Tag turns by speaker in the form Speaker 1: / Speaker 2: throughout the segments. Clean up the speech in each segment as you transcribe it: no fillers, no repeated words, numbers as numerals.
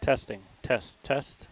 Speaker 1: Testing. Test. Test.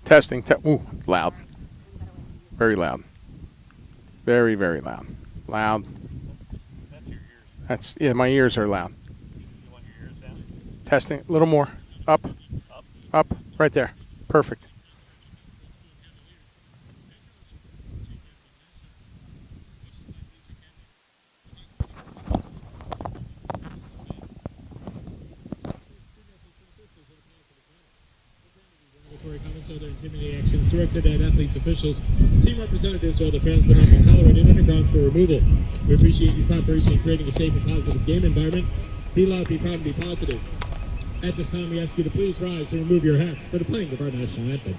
Speaker 2: Testing. Ooh, loud. Very loud. Very, very loud. Loud.
Speaker 1: That's your ears.
Speaker 2: Yeah, my ears are loud.
Speaker 1: You want your ears down?
Speaker 2: Testing. A little more. Up. Up. Right there. Perfect.
Speaker 3: Comments or other intimidating actions directed at athletes, officials, team representatives, or other fans will not be tolerated and grounds for removal. We appreciate your cooperation in creating a safe and positive game environment. Be loud, be proud, and be positive. At this time, we ask you to please rise and remove your hats for the playing of our national anthem.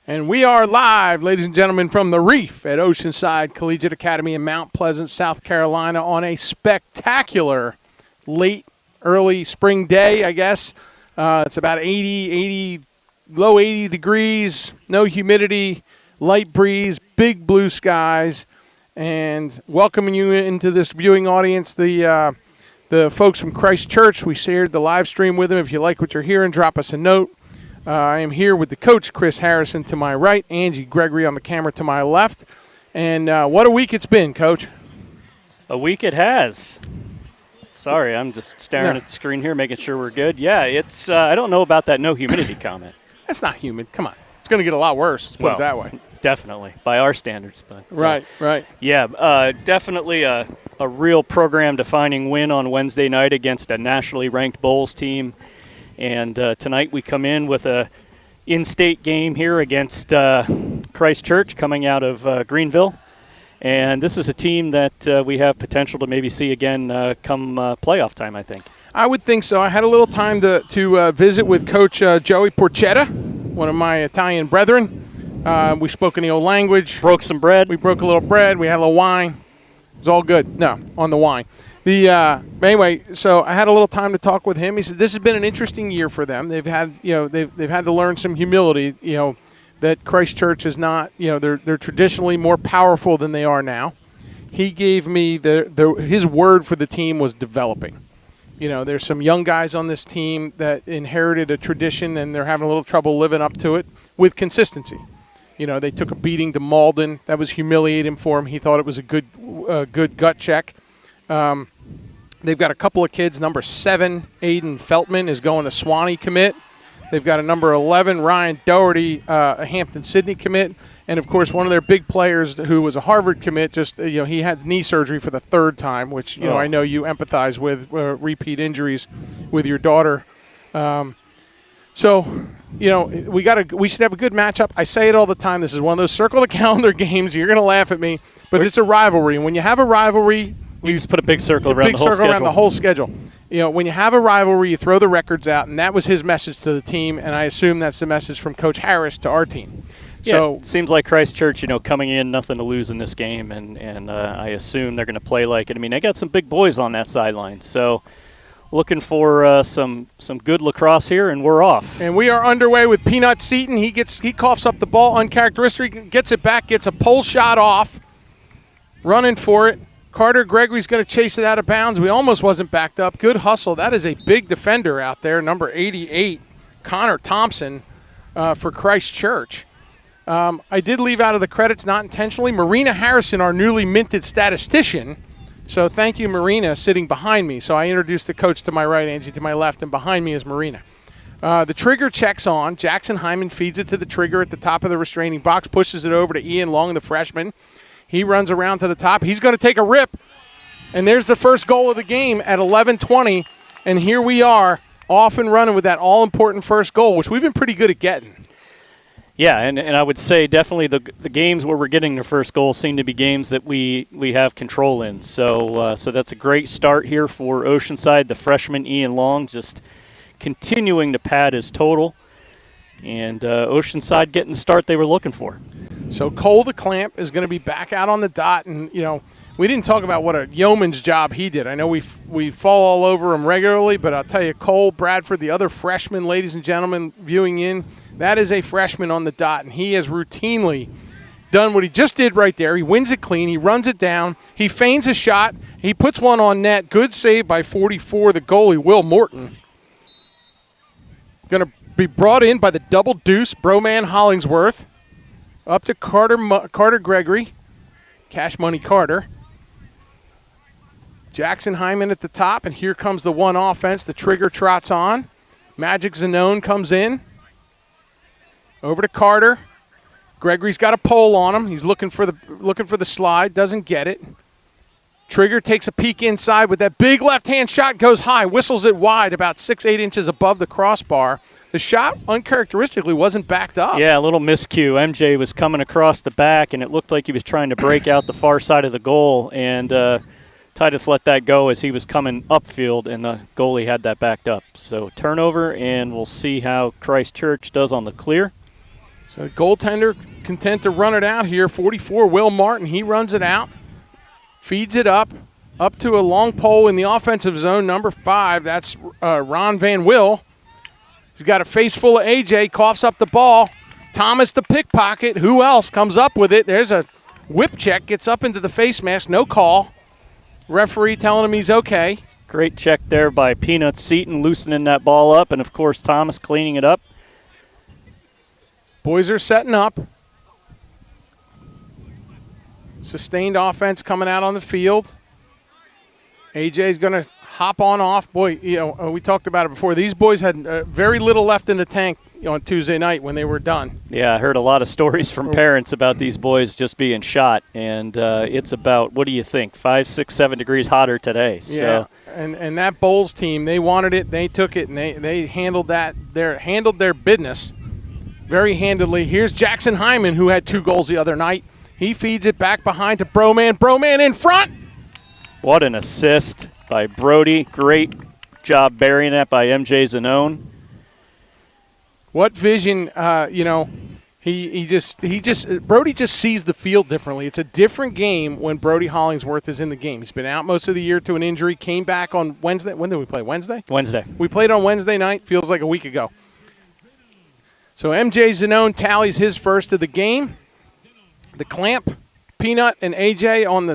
Speaker 2: And we are live, ladies and gentlemen, from the Reef at Oceanside Collegiate Academy in Mount Pleasant, South Carolina, on a spectacular early spring day, I guess. It's about 80, low 80 degrees, no humidity, light breeze, big blue skies, and welcoming you into this viewing audience, the folks from Christ Church. We shared the live stream with them. If you like what you're hearing, drop us a note. I am here with the coach, Chris Harrison, to my right, Angie Gregory on the camera to my left. And what a week it's been, Coach.
Speaker 1: A week it has. Sorry, I'm just staring at the screen here, making sure we're good. Yeah, it's. I don't know about that no humidity comment.
Speaker 2: That's not humid. Come on. It's going to get a lot worse. Let's put it that way.
Speaker 1: Definitely, by our standards. But
Speaker 2: Right.
Speaker 1: Yeah, definitely a real program-defining win on Wednesday night against a nationally ranked Bowls team. And tonight we come in with a in-state game here against Christ Church coming out of Greenville. And this is a team that we have potential to maybe see again come playoff time, I think.
Speaker 2: I would think so. I had a little time to visit with Coach Joey Porchetta, one of my Italian brethren. We spoke in the old language.
Speaker 1: Broke some bread.
Speaker 2: We broke a little bread. We had a little wine. It was all good. No, on the wine. Anyway, so I had a little time to talk with him. He said this has been an interesting year for them. They've had, they've had to learn some humility, that Christ Church is not, they're traditionally more powerful than they are now. He gave me his word for the team was developing. There's some young guys on this team that inherited a tradition and they're having a little trouble living up to it with consistency. They took a beating to Malden. That was humiliating for him. He thought it was a good gut check. They've got a couple of kids. Number 7, Aiden Feltman, is going to Swanee commit. They've got a number 11, Ryan Doherty, a Hampton-Sydney commit. And, of course, one of their big players who was a Harvard commit, he had knee surgery for the third time, which, I know you empathize with repeat injuries with your daughter. So, we should have a good matchup. I say it all the time. This is one of those circle the calendar games. You're going to laugh at me, but it's a rivalry. And when you have a rivalry –
Speaker 1: we just put a big circle around the whole schedule.
Speaker 2: Around the whole schedule. When you have a rivalry, you throw the records out, and that was his message to the team, and I assume that's the message from Coach Harris to our team.
Speaker 1: Yeah,
Speaker 2: So
Speaker 1: it seems like Christchurch, coming in, nothing to lose in this game, and I assume they're going to play like it. I mean, they got some big boys on that sideline, so looking for some good lacrosse here, and we're off.
Speaker 2: And we are underway with Peanut Seaton. He coughs up the ball uncharacteristic, gets it back, gets a pole shot off, running for it. Carter Gregory's going to chase it out of bounds. We almost wasn't backed up. Good hustle. That is a big defender out there, number 88, Connor Thompson for Christchurch. I did leave out of the credits, not intentionally, Marina Harrison, our newly minted statistician. So thank you, Marina, sitting behind me. So I introduced the coach to my right, Angie to my left, and behind me is Marina. The trigger checks on. Jackson Hyman feeds it to the trigger at the top of the restraining box, pushes it over to Ian Long, the freshman. He runs around to the top. He's going to take a rip. And there's the first goal of the game at 11:20. And here we are, off and running with that all-important first goal, which we've been pretty good at getting.
Speaker 1: Yeah, and I would say definitely the games where we're getting the first goal seem to be games that we have control in. So that's a great start here for Oceanside. The freshman Ian Long just continuing to pad his total, and Oceanside getting the start they were looking for.
Speaker 2: So Cole the Clamp is going to be back out on the dot, and we didn't talk about what a yeoman's job he did. I know we fall all over him regularly, but I'll tell you, Cole Bradford, the other freshman, ladies and gentlemen, viewing in, that is a freshman on the dot, and he has routinely done what he just did right there. He wins it clean. He runs it down. He feigns a shot. He puts one on net. Good save by 44, the goalie, Will Morton. Going to be brought in by the double deuce, Broman Hollingsworth. Up to Carter Gregory. Cash Money Carter. Jackson Hyman at the top, and here comes the one offense. The trigger trots on. Magic Zanone comes in. Over to Carter. Gregory's got a pole on him. He's looking for the slide. Doesn't get it. Trigger takes a peek inside with that big left-hand shot. Goes high. Whistles it wide, about 6-8 inches above the crossbar. The shot, uncharacteristically, wasn't backed up.
Speaker 1: Yeah, a little miscue. MJ was coming across the back, and it looked like he was trying to break out the far side of the goal, and Titus let that go as he was coming upfield, and the goalie had that backed up. So turnover, and we'll see how Christchurch does on the clear.
Speaker 2: So the goaltender content to run it out here. 44, Will Martin. He runs it out, feeds it up to a long pole in the offensive zone, number 5. That's Ron Van Will. He's got a face full of AJ, coughs up the ball. Thomas the pickpocket. Who else comes up with it? There's a whip check, gets up into the face mask, no call. Referee telling him he's okay.
Speaker 1: Great check there by Peanut Seaton, loosening that ball up, and, of course, Thomas cleaning it up.
Speaker 2: Boys are setting up. Sustained offense coming out on the field. AJ's going to hop on off. Boy, we talked about it before. These boys had very little left in the tank on Tuesday night when they were done.
Speaker 1: Yeah, I heard a lot of stories from parents about these boys just being shot, and it's about, what do you think, 5, 6, 7 degrees hotter today.
Speaker 2: Yeah,
Speaker 1: so.
Speaker 2: and that Bulls team, they wanted it, they took it, and they handled their business very handedly. Here's Jackson Hyman, who had 2 goals the other night. He feeds it back behind to Broman. Broman in front. What
Speaker 1: an assist by Brody. Great job burying that by MJ Zanone.
Speaker 2: What vision, Brody just sees the field differently. It's a different game when Brody Hollingsworth is in the game. He's been out most of the year to an injury, came back on Wednesday. When did we play, Wednesday?
Speaker 1: Wednesday.
Speaker 2: We played on Wednesday night, feels like a week ago. So MJ Zanone tallies his first of the game. The Clamp, Peanut, and AJ on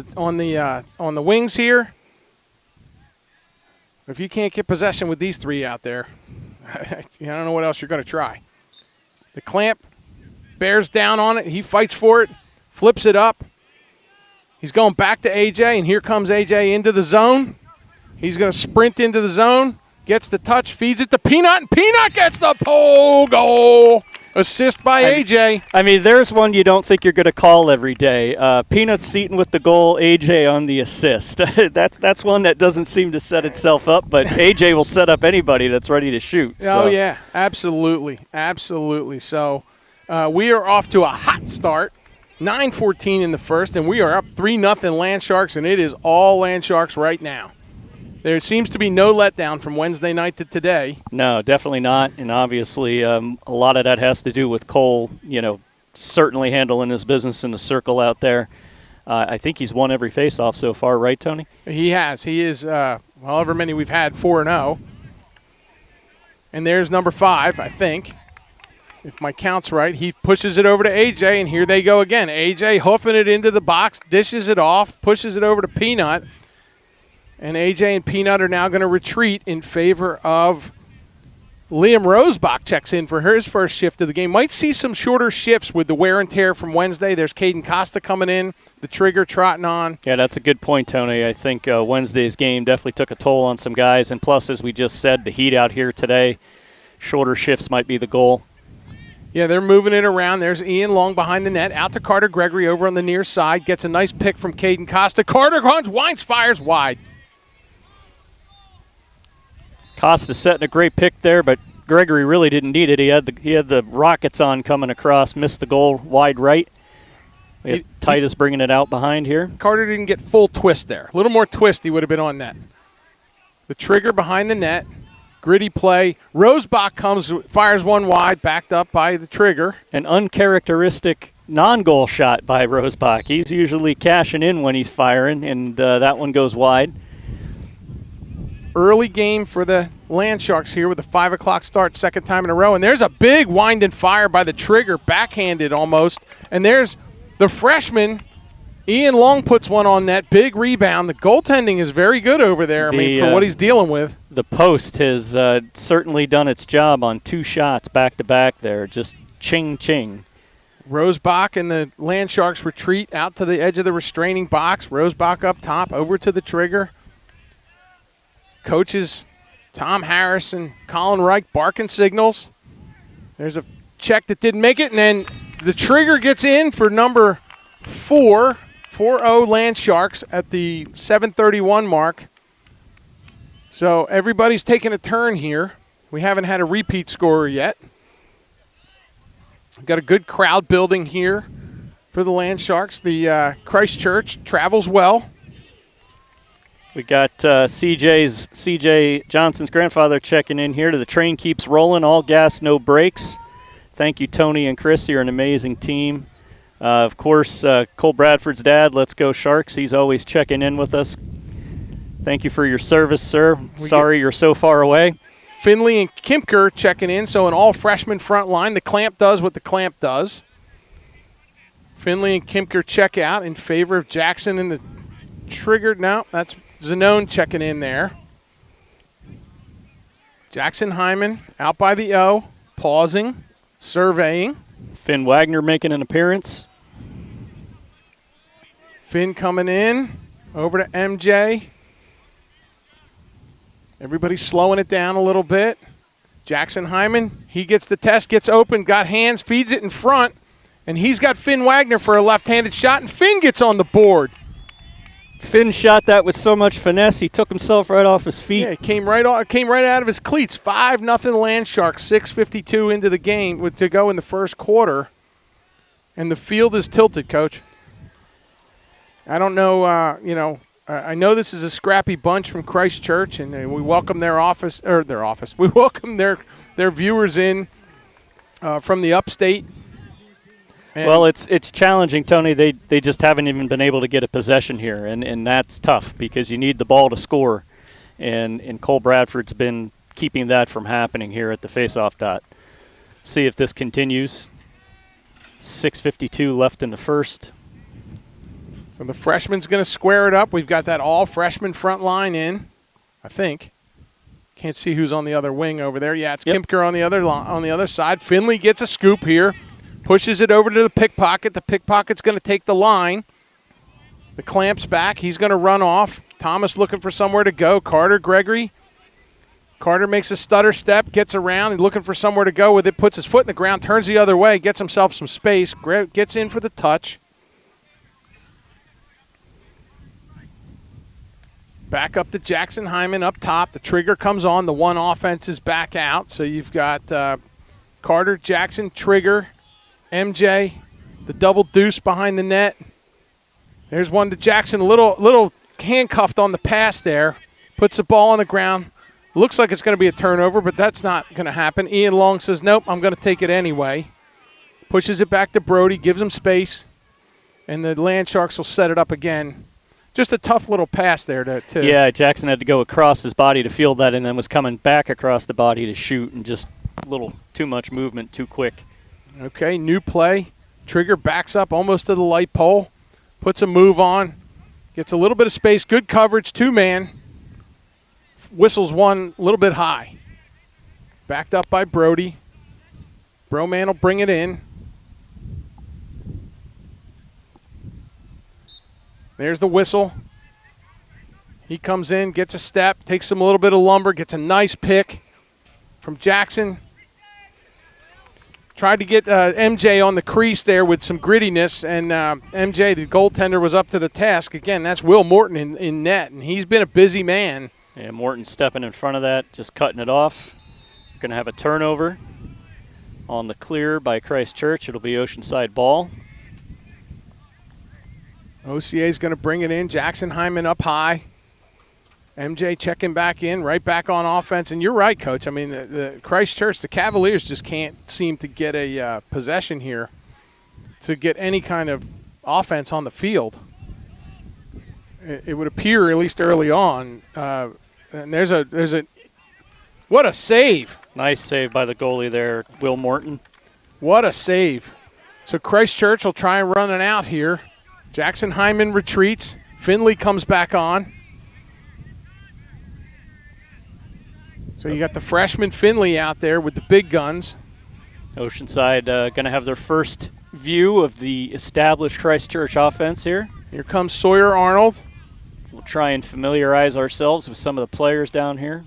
Speaker 2: the wings here. If you can't get possession with these 3 out there, I don't know what else you're going to try. The Clamp bears down on it. He fights for it, flips it up. He's going back to AJ, and here comes AJ into the zone. He's going to sprint into the zone, gets the touch, feeds it to Peanut, and Peanut gets the pole goal. Assist by AJ.
Speaker 1: I mean, there's one you don't think you're going to call every day. Peanut Seaton with the goal, AJ on the assist. That's one that doesn't seem to set itself up, but AJ will set up anybody that's ready to shoot.
Speaker 2: Oh, yeah, absolutely. Absolutely. So we are off to a hot start. 9:14 in the first, and we are up 3-0 Land Sharks, and it is all Land Sharks right now. There seems to be no letdown from Wednesday night to today.
Speaker 1: No, definitely not. And obviously, a lot of that has to do with Cole, certainly handling his business in the circle out there. I think he's won every faceoff so far, right, Tony?
Speaker 2: He has. He is, however many we've had, 4-0. And there's number 5, I think. If my count's right, he pushes it over to AJ, and here they go again. AJ hoofing it into the box, dishes it off, pushes it over to Peanut. And AJ and Peanut are now going to retreat in favor of Liam Rosebach. Checks in for his first shift of the game. Might see some shorter shifts with the wear and tear from Wednesday. There's Caden Costa coming in, the trigger trotting on.
Speaker 1: Yeah, that's a good point, Tony. I think Wednesday's game definitely took a toll on some guys. And plus, as we just said, the heat out here today, shorter shifts might be the goal.
Speaker 2: Yeah, they're moving it around. There's Ian Long behind the net. Out to Carter Gregory over on the near side. Gets a nice pick from Caden Costa. Carter runs, winds, fires wide.
Speaker 1: Costa setting a great pick there, but Gregory really didn't need it. He had the rockets on coming across, missed the goal wide right. We have Titus bringing it out behind here.
Speaker 2: Carter didn't get full twist there. A little more twist, he would have been on net. The trigger behind the net. Gritty play. Rosebach comes, fires one wide, backed up by the trigger.
Speaker 1: An uncharacteristic non-goal shot by Rosebach. He's usually cashing in when he's firing, and that one goes wide.
Speaker 2: Early game for the Land Sharks here with a 5 o'clock start, second time in a row. And there's a big wind and fire by the trigger, backhanded almost. And there's the freshman, Ian Long, puts one on net. Big rebound. The goaltending is very good over there, for what he's dealing with.
Speaker 1: The post has certainly done its job on 2 shots back-to-back there. Just ching-ching.
Speaker 2: Rosebach and the Land Sharks retreat out to the edge of the restraining box. Rosebach up top, over to the trigger. Coaches Tom Harris and Colin Reich barking signals. There's a check that didn't make it, and then the trigger gets in for number 4, 4-0 Land Sharks at the 7:31 mark. So everybody's taking a turn here. We haven't had a repeat scorer yet. We've got a good crowd building here for the Land Sharks. The Christchurch travels well.
Speaker 1: We got CJ Johnson's grandfather checking in here. The train keeps rolling, all gas, no brakes. Thank you, Tony and Chris. You're an amazing team. Of course, Cole Bradford's dad, Let's Go Sharks. He's always checking in with us. Thank you for your service, sir. Sorry you're so far away.
Speaker 2: Finley and Kimker checking in. So an all-freshman front line. The clamp does what the clamp does. Finley and Kimker check out in favor of Jackson and the trigger. No, that's Zanone checking in there. Jackson Hyman out by the O, pausing, surveying.
Speaker 1: Finn Wagner making an appearance.
Speaker 2: Finn coming in, over to MJ. Everybody's slowing it down a little bit. Jackson Hyman, he gets the test, gets open, got hands, feeds it in front, and he's got Finn Wagner for a left-handed shot, and Finn gets on the board.
Speaker 1: Finn shot that with so much finesse, he took himself right off his feet.
Speaker 2: Yeah, it came right out of his cleats. 5-0 Land Sharks, 6:52 into the game to go in the first quarter. And the field is tilted, Coach. I don't know, I know this is a scrappy bunch from Christchurch, and we welcome their office. We welcome their viewers in from the upstate. And
Speaker 1: well, it's challenging, Tony. They just haven't even been able to get a possession here, and that's tough because you need the ball to score. And Cole Bradford's been keeping that from happening here at the faceoff dot. See if this continues. 6:52 left in the first.
Speaker 2: So the freshman's going to square it up. We've got that all-freshman front line in, I think. Can't see who's on the other wing over there. Yeah, it's Kimker on the other side. Finley gets a scoop here. Pushes it over to the pickpocket. The pickpocket's going to take the line. The clamp's back. He's going to run off. Thomas looking for somewhere to go. Carter Gregory. Carter makes a stutter step, gets around, and looking for somewhere to go with it. Puts his foot in the ground, turns the other way, gets himself some space. Gets in for the touch. Back up to Jackson Hyman up top. The trigger comes on. The one offense is back out. So you've got Carter, Jackson, trigger, MJ, the double deuce behind the net. There's one to Jackson, a little handcuffed on the pass there. Puts the ball on the ground. Looks like it's going to be a turnover, but that's not going to happen. Ian Long says, nope, I'm going to take it anyway. Pushes it back to Brody, gives him space, and the Land Sharks will set it up again. Just a tough little pass there to
Speaker 1: Yeah, Jackson had to go across his body to field that and then was coming back across the body to shoot, and just a little too much movement, too quick.
Speaker 2: Okay, new play. Trigger backs up almost to the light pole, puts a move on, gets a little bit of space, good coverage, two-man. Whistles one a little bit high. Backed up by Brody. Broman will bring it in. There's the whistle. He comes in, gets a step, takes a little bit of lumber, gets a nice pick from Jackson. Tried to get MJ on the crease there with some grittiness, and MJ, the goaltender, was up to the task. Again, that's Will Morton in net, and he's been a busy man.
Speaker 1: Yeah, Morton stepping in front of that, just cutting it off. Going to have a turnover on the clear by Christchurch. It'll be Oceanside ball.
Speaker 2: OCA is going to bring it in. Jackson Hyman up high. MJ checking back in, right back on offense. And you're right, Coach. I mean, the Christchurch, the Cavaliers just can't seem to get a possession here to get any kind of offense on the field. It would appear, at least early on. And there's a what a save.
Speaker 1: Nice save by the goalie there, Will Morton.
Speaker 2: What a save. So Christchurch will try and run it out here. Jackson Hyman retreats. Finley comes back on. So you got the freshman Finley out there with the big guns.
Speaker 1: Oceanside going to have their first view of the established Christchurch offense here.
Speaker 2: Here comes Sawyer Arnold.
Speaker 1: We'll try and familiarize ourselves with some of the players down here.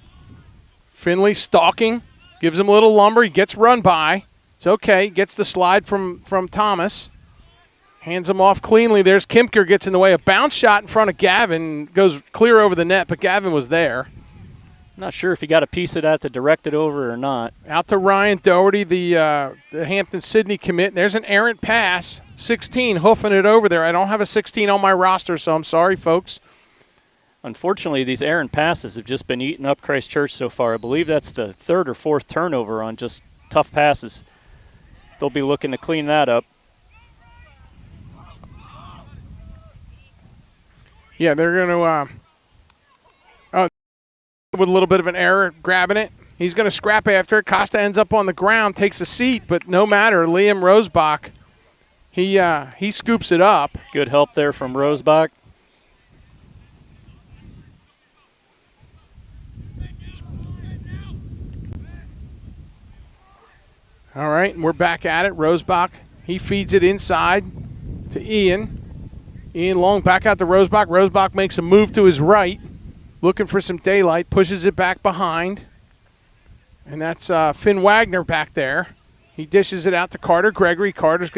Speaker 2: Finley stalking, gives him a little lumber. He gets run by. It's okay. Gets the slide from Thomas. Hands him off cleanly. There's Kimker, gets in the way. A bounce shot in front of Gavin. Goes clear over the net, but Gavin was there.
Speaker 1: Not sure if he got a piece of that to direct it over or not.
Speaker 2: Out to Ryan Doherty, the Hampton-Sydney commit. There's an errant pass. 16, hoofing it over there. I don't have a 16 on my roster, so I'm sorry, folks.
Speaker 1: Unfortunately, these errant passes have just been eating up Christchurch so far. I believe that's the third or fourth turnover on just tough passes. They'll be looking to clean that up.
Speaker 2: Yeah, they're going to with a little bit of an error grabbing it. He's going to scrap after it. Costa ends up on the ground, takes a seat, but no matter. Liam Rosebach, he scoops it up.
Speaker 1: Good help there from Rosebach.
Speaker 2: All right, and we're back at it. Rosebach, he feeds it inside to Ian. Ian Long back out to Rosebach. Rosebach makes a move to his right, looking for some daylight, pushes it back behind. And that's Finn Wagner back there. He dishes it out to Carter Gregory. Carter's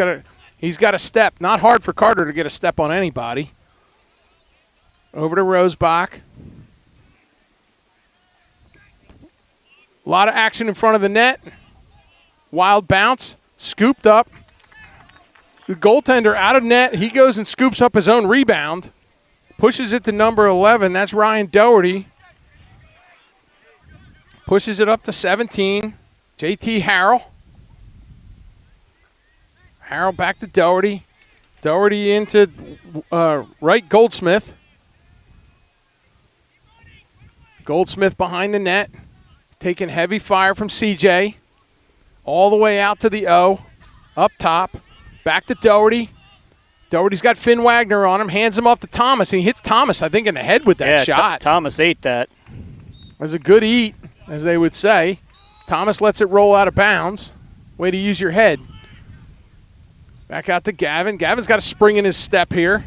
Speaker 2: he's got a step. Not hard for Carter to get a step on anybody. Over to Rosebach. A lot of action in front of the net. Wild bounce, scooped up. The goaltender out of net. He goes and scoops up his own rebound. Pushes it to number 11. That's Ryan Doherty. Pushes it up to 17. JT Harrell. Harrell back to Doherty. Doherty into right Goldsmith. Goldsmith behind the net. Taking heavy fire from CJ. All the way out to the O. Up top. Back to Doherty. Doherty's got Finn Wagner on him. Hands him off to Thomas. And he hits Thomas, I think, in the head with that shot.
Speaker 1: Thomas ate that.
Speaker 2: It was a good eat, as they would say. Thomas lets it roll out of bounds. Way to use your head. Back out to Gavin. Gavin's got a spring in his step here.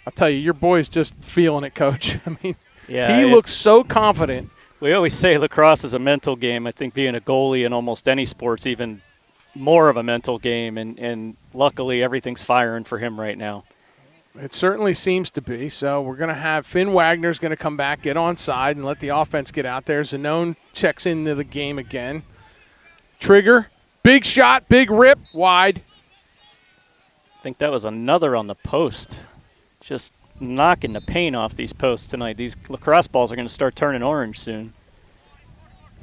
Speaker 2: I'll tell you, your boy's just feeling it, Coach. I mean,
Speaker 1: yeah,
Speaker 2: he looks so confident.
Speaker 1: We always say lacrosse is a mental game. I think being a goalie in almost any sport's even more of a mental game, and luckily everything's firing for him right now.
Speaker 2: It certainly seems to be. So we're going to have Finn Wagner's going to come back, get on side, and let the offense get out there. Zanone checks into the game again. Trigger, big shot, big rip, wide.
Speaker 1: I think that was another on the post. Just knocking the paint off these posts tonight. These lacrosse balls are going to start turning orange soon.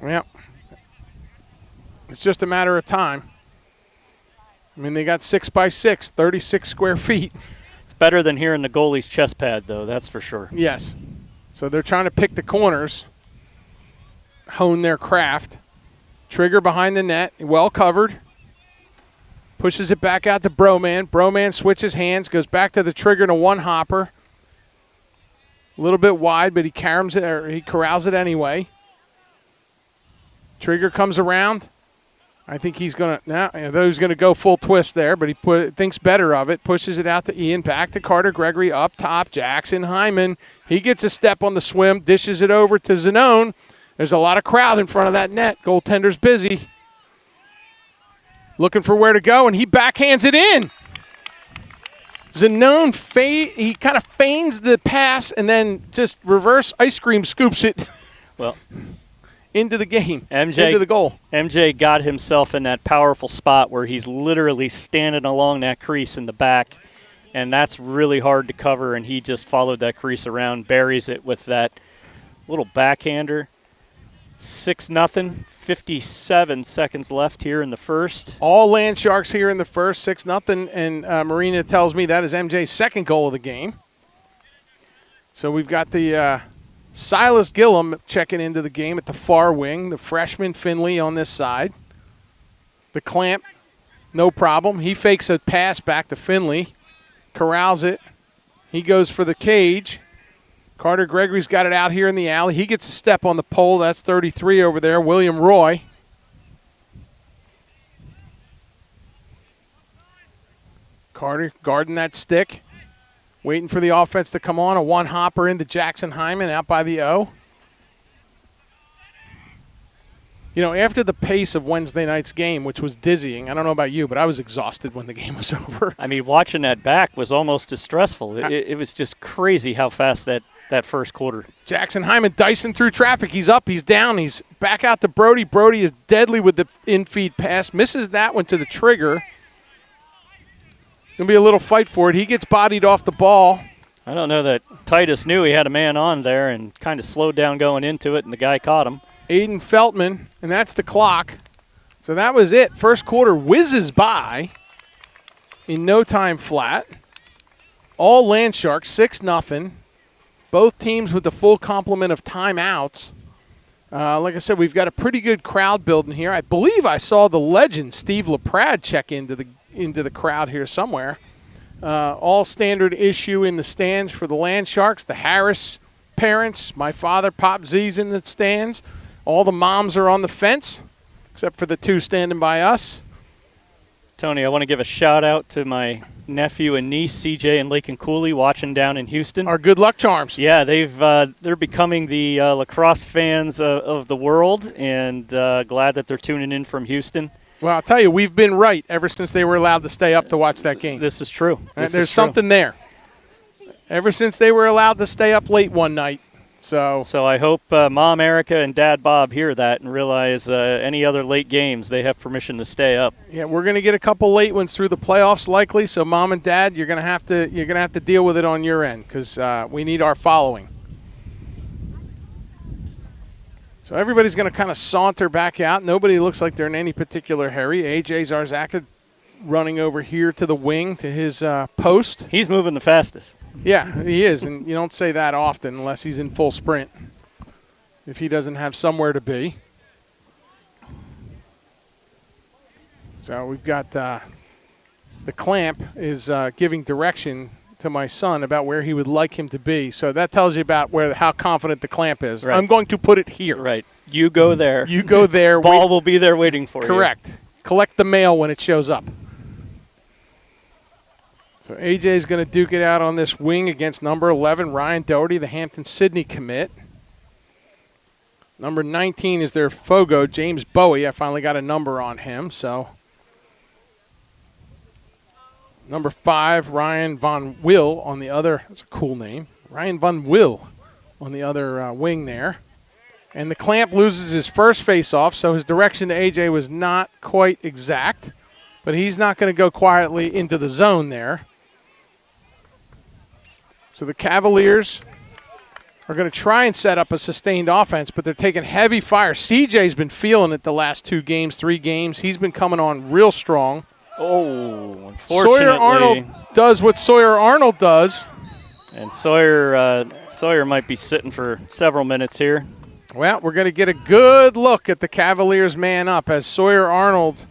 Speaker 2: Yep. It's just a matter of time. I mean, they got 6x6, 36 square feet.
Speaker 1: It's better than hearing the goalie's chest pad, though, that's for sure.
Speaker 2: Yes. So they're trying to pick the corners, hone their craft. Trigger behind the net, well covered. Pushes it back out to Broman. Broman switches hands, goes back to the trigger in a one-hopper. A little bit wide, but he corrals it anyway. Trigger comes around. I think he's going to, I thought he was going to go full twist there, but he thinks better of it. Pushes it out to Ian, back to Carter Gregory, up top. Jackson Hyman, he gets a step on the swim, dishes it over to Zanone. There's a lot of crowd in front of that net. Goaltender's busy. Looking for where to go, and he backhands it in. Zanone, he kind of feigns the pass and then just reverse ice cream scoops it
Speaker 1: well
Speaker 2: into the game,
Speaker 1: into
Speaker 2: the goal.
Speaker 1: MJ got himself in that powerful spot where he's literally standing along that crease in the back, and that's really hard to cover, and he just followed that crease around, buries it with that little backhander. 6-0, 57 seconds left here in the first.
Speaker 2: All Land Sharks here in the first, 6-0, and Marina tells me that is MJ's second goal of the game. So we've got the Silas Gillum checking into the game at the far wing, the freshman Finley on this side. The clamp, no problem. He fakes a pass back to Finley, corrals it. He goes for the cage. Carter Gregory's got it out here in the alley. He gets a step on the pole. That's 33 over there, William Roy. Carter guarding that stick, waiting for the offense to come on. A one-hopper into Jackson Hyman out by the O. You know, after the pace of Wednesday night's game, which was dizzying, I don't know about you, but I was exhausted when the game was over.
Speaker 1: I mean, watching that back was almost as stressful. It was just crazy how fast that first quarter.
Speaker 2: Jackson Hyman dicing through traffic. He's up, he's down, he's back out to Brody. Brody is deadly with the in-feed pass. Misses that one to the trigger. Going to be a little fight for it. He gets bodied off the ball.
Speaker 1: I don't know that Titus knew he had a man on there and kind of slowed down going into it, and the guy caught him.
Speaker 2: Aiden Feltman, and that's the clock. So that was it. First quarter whizzes by in no time flat. All Land Sharks, 6-0. Both teams with the full complement of timeouts. Like I said, we've got a pretty good crowd building here. I believe I saw the legend Steve LaPrade check into the crowd here somewhere. All standard issue in the stands for the Land Sharks. The Harris parents, my father, Pop Z's in the stands. All the moms are on the fence, except for the two standing by us.
Speaker 1: Tony, I want to give a shout-out to my nephew and niece, CJ and Lake and Cooley, watching down in Houston.
Speaker 2: Our good luck charms.
Speaker 1: Yeah, they're becoming the lacrosse fans of the world, and glad that they're tuning in from Houston.
Speaker 2: Well, I'll tell you, we've been right ever since they were allowed to stay up to watch that game.
Speaker 1: This is true.
Speaker 2: There's something there. Ever since they were allowed to stay up late one night. So
Speaker 1: I hope Mom Erica and Dad Bob hear that and realize any other late games, they have permission to stay up.
Speaker 2: Yeah, we're going to get a couple late ones through the playoffs likely. So Mom and Dad, you're going to have to deal with it on your end because we need our following. So everybody's going to kind of saunter back out. Nobody looks like they're in any particular hurry. AJ Zarzaka running over here to the wing to his post.
Speaker 1: He's moving the fastest.
Speaker 2: Yeah, he is, and you don't say that often unless he's in full sprint, if he doesn't have somewhere to be. So we've got the clamp is giving direction to my son about where he would like him to be. So that tells you about how confident the clamp is. Right. I'm going to put it here.
Speaker 1: Right. You go there.
Speaker 2: You go there.
Speaker 1: Ball will be there waiting for you.
Speaker 2: Correct. Collect the mail when it shows up. So AJ is going to duke it out on this wing against number 11, Ryan Doherty, the Hampton-Sydney commit. Number 19 is their Fogo, James Bowie. I finally got a number on him. So number 5, Ryan Von Will on the other. That's a cool name. Ryan Von Will on the other wing there. And the clamp loses his first face-off, so his direction to AJ was not quite exact. But he's not going to go quietly into the zone there. So the Cavaliers are going to try and set up a sustained offense, but they're taking heavy fire. CJ's been feeling it the last 2 games, 3 games. He's been coming on real strong.
Speaker 1: Oh, unfortunately.
Speaker 2: Sawyer Arnold does what Sawyer Arnold does.
Speaker 1: And Sawyer might be sitting for several minutes here.
Speaker 2: Well, we're going to get a good look at the Cavaliers man up as Sawyer Arnold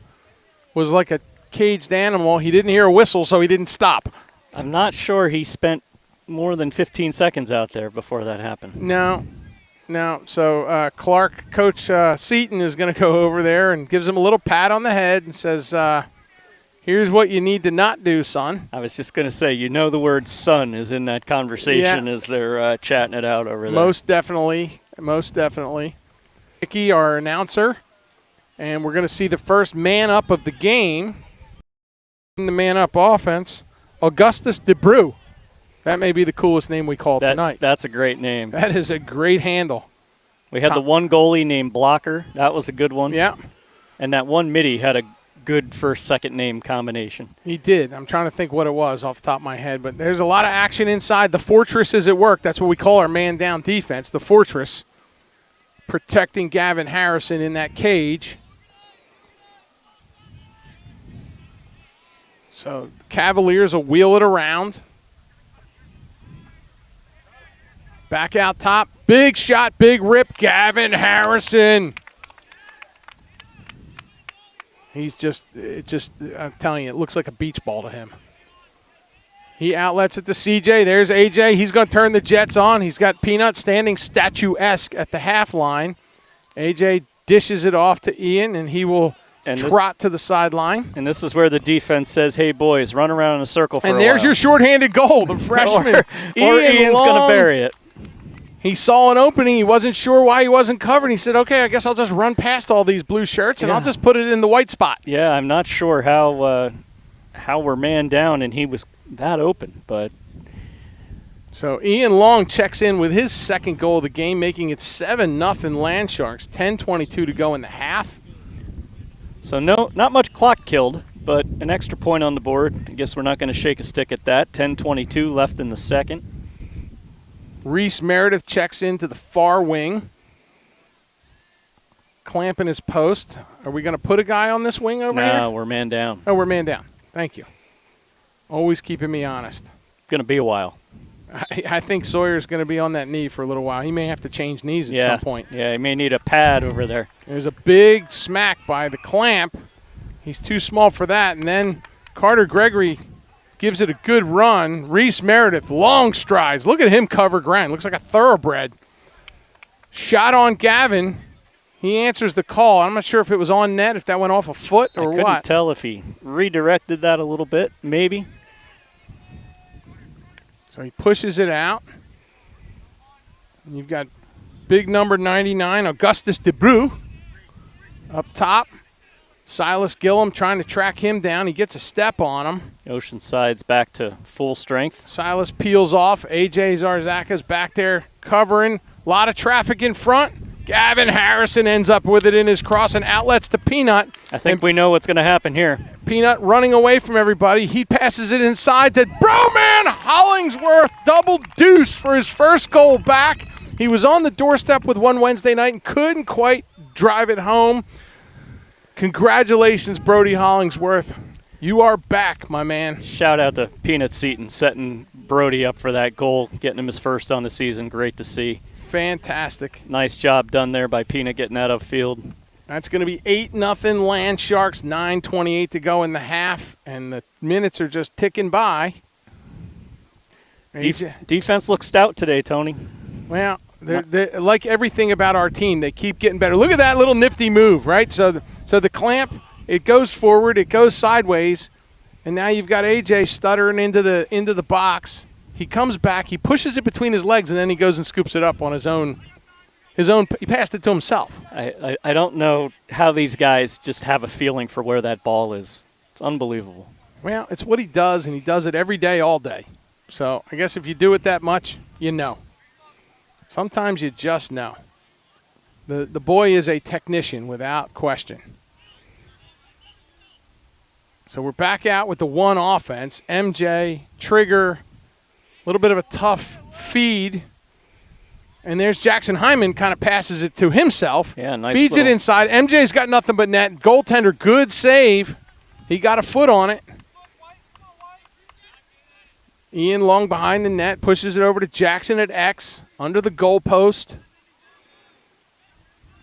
Speaker 2: was like a caged animal. He didn't hear a whistle, so he didn't stop.
Speaker 1: I'm not sure he spent more than 15 seconds out there before that happened.
Speaker 2: No. So Clark, Coach Seaton is going to go over there and gives him a little pat on the head and says, here's what you need to not do, son.
Speaker 1: I was just going to say, the word son is in that conversation as they're chatting it out over there.
Speaker 2: Most definitely. Mickey, our announcer, and we're going to see the first man up of the game in the man up offense, Augustus DeBrew. That may be the coolest name we call tonight.
Speaker 1: That's a great name.
Speaker 2: That is a great handle.
Speaker 1: We had the one goalie named Blocker. That was a good one.
Speaker 2: Yeah.
Speaker 1: And that one midi had a good first-second name combination.
Speaker 2: He did. I'm trying to think what it was off the top of my head, but there's a lot of action inside. The Fortress is at work. That's what we call our man-down defense, the Fortress, protecting Gavin Harrison in that cage. So Cavaliers will wheel it around. Back out top. Big shot, big rip, Gavin Harrison. He's I'm telling you, it looks like a beach ball to him. He outlets it to CJ. There's AJ. He's going to turn the Jets on. He's got Peanut standing statuesque at the half line. AJ dishes it off to Ian, and he will trot to the sideline.
Speaker 1: And this is where the defense says, hey, boys, run around in a circle for a while.
Speaker 2: And there's your shorthanded goal, the freshman.
Speaker 1: or Ian's going to bury it.
Speaker 2: He saw an opening. He wasn't sure why he wasn't covered. He said, okay, I guess I'll just run past all these blue shirts, and I'll just put it in the white spot.
Speaker 1: Yeah, I'm not sure how we're man down, and he was that open. But
Speaker 2: so Ian Long checks in with his second goal of the game, making it 7-0 Land Sharks, 10:22 to go in the half.
Speaker 1: So not much clock killed, but an extra point on the board. I guess we're not going to shake a stick at that. 10:22 left in the second.
Speaker 2: Reese Meredith checks into the far wing, clamping his post. Are we going to put a guy on this wing over here?
Speaker 1: No, we're man down.
Speaker 2: Oh, we're man down. Thank you. Always keeping me honest.
Speaker 1: Going to be a while.
Speaker 2: I think Sawyer's going to be on that knee for a little while. He may have to change knees at some point.
Speaker 1: Yeah, he may need a pad over there.
Speaker 2: There's a big smack by the clamp. He's too small for that. And then Carter Gregory gives it a good run. Reese Meredith, long strides. Look at him cover ground. Looks like a thoroughbred. Shot on Gavin. He answers the call. I'm not sure if it was on net, if that went off a foot or what.
Speaker 1: I couldn't tell if he redirected that a little bit, maybe.
Speaker 2: So he pushes it out. And you've got big number 99, Augustus DeBrew, up top. Silas Gillum trying to track him down. He gets a step on him.
Speaker 1: Oceanside's back to full strength.
Speaker 2: Silas peels off. A.J. Zarzaka's back there covering. A lot of traffic in front. Gavin Harrison ends up with it in his cross and outlets to Peanut.
Speaker 1: I think we know what's going to happen here.
Speaker 2: Peanut running away from everybody. He passes it inside to Broman Hollingsworth. Double deuce for his first goal back. He was on the doorstep with one Wednesday night and couldn't quite drive it home. Congratulations, Brody Hollingsworth. You are back, my man.
Speaker 1: Shout out to Peanut Seaton setting Brody up for that goal, getting him his first on the season. Great to see.
Speaker 2: Fantastic.
Speaker 1: Nice job done there by Peanut getting that upfield.
Speaker 2: That's going to be 8-0 Land Sharks, 9:28 to go in the half, and the minutes are just ticking by.
Speaker 1: Defense looks stout today, Tony.
Speaker 2: Well, they're like everything about our team, they keep getting better. Look at that little nifty move, right? So the clamp, it goes forward, it goes sideways, and now you've got AJ stuttering into the box. He comes back, he pushes it between his legs, and then he goes and scoops it up on his own. He passed it to himself.
Speaker 1: I don't know how these guys just have a feeling for where that ball is. It's unbelievable.
Speaker 2: Well, it's what he does, and he does it every day, all day. So I guess if you do it that much, you know. Sometimes you just know. The boy is a technician without question. So we're back out with the one offense. MJ, Trigger, a little bit of a tough feed. And there's Jackson Hyman kind of passes it to himself.
Speaker 1: Yeah, nice.
Speaker 2: Feeds it inside. MJ's got nothing but net. Goaltender, good save. He got a foot on it. Ian Long behind the net, pushes it over to Jackson at X, under the goalpost.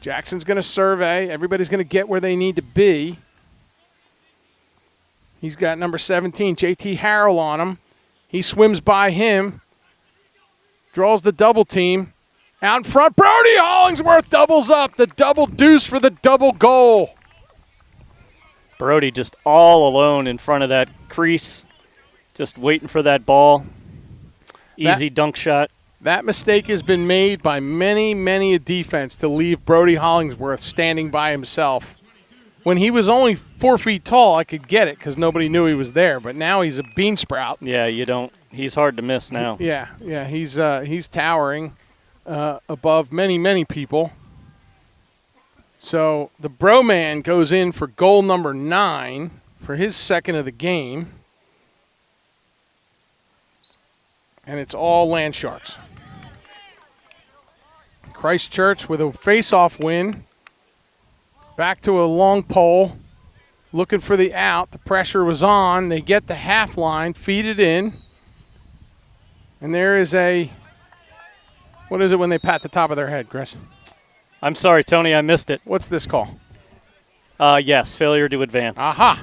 Speaker 2: Jackson's going to survey. Everybody's going to get where they need to be. He's got number 17, JT Harrell, on him. He swims by him. Draws the double team. Out in front, Brody Hollingsworth doubles up. The double deuce for the double goal.
Speaker 1: Brody just all alone in front of that crease, just waiting for that ball. Easy dunk shot.
Speaker 2: That mistake has been made by many a defense to leave Brody Hollingsworth standing by himself. When he was only 4 feet tall, I could get it because nobody knew he was there. But now he's a bean sprout.
Speaker 1: Yeah, you don't. He's hard to miss now.
Speaker 2: Yeah. He's towering above many people. So the Bro-Man goes in for goal number 9 for his second of the game. And it's all Land Sharks. Christchurch with a face-off win. Back to a long pole. Looking for the out. The pressure was on. They get the half line, feed it in. And there is a, what is it when they pat the top of their head, Chris?
Speaker 1: I'm sorry, Tony, I missed it.
Speaker 2: What's this call?
Speaker 1: Yes, failure to advance.
Speaker 2: Aha.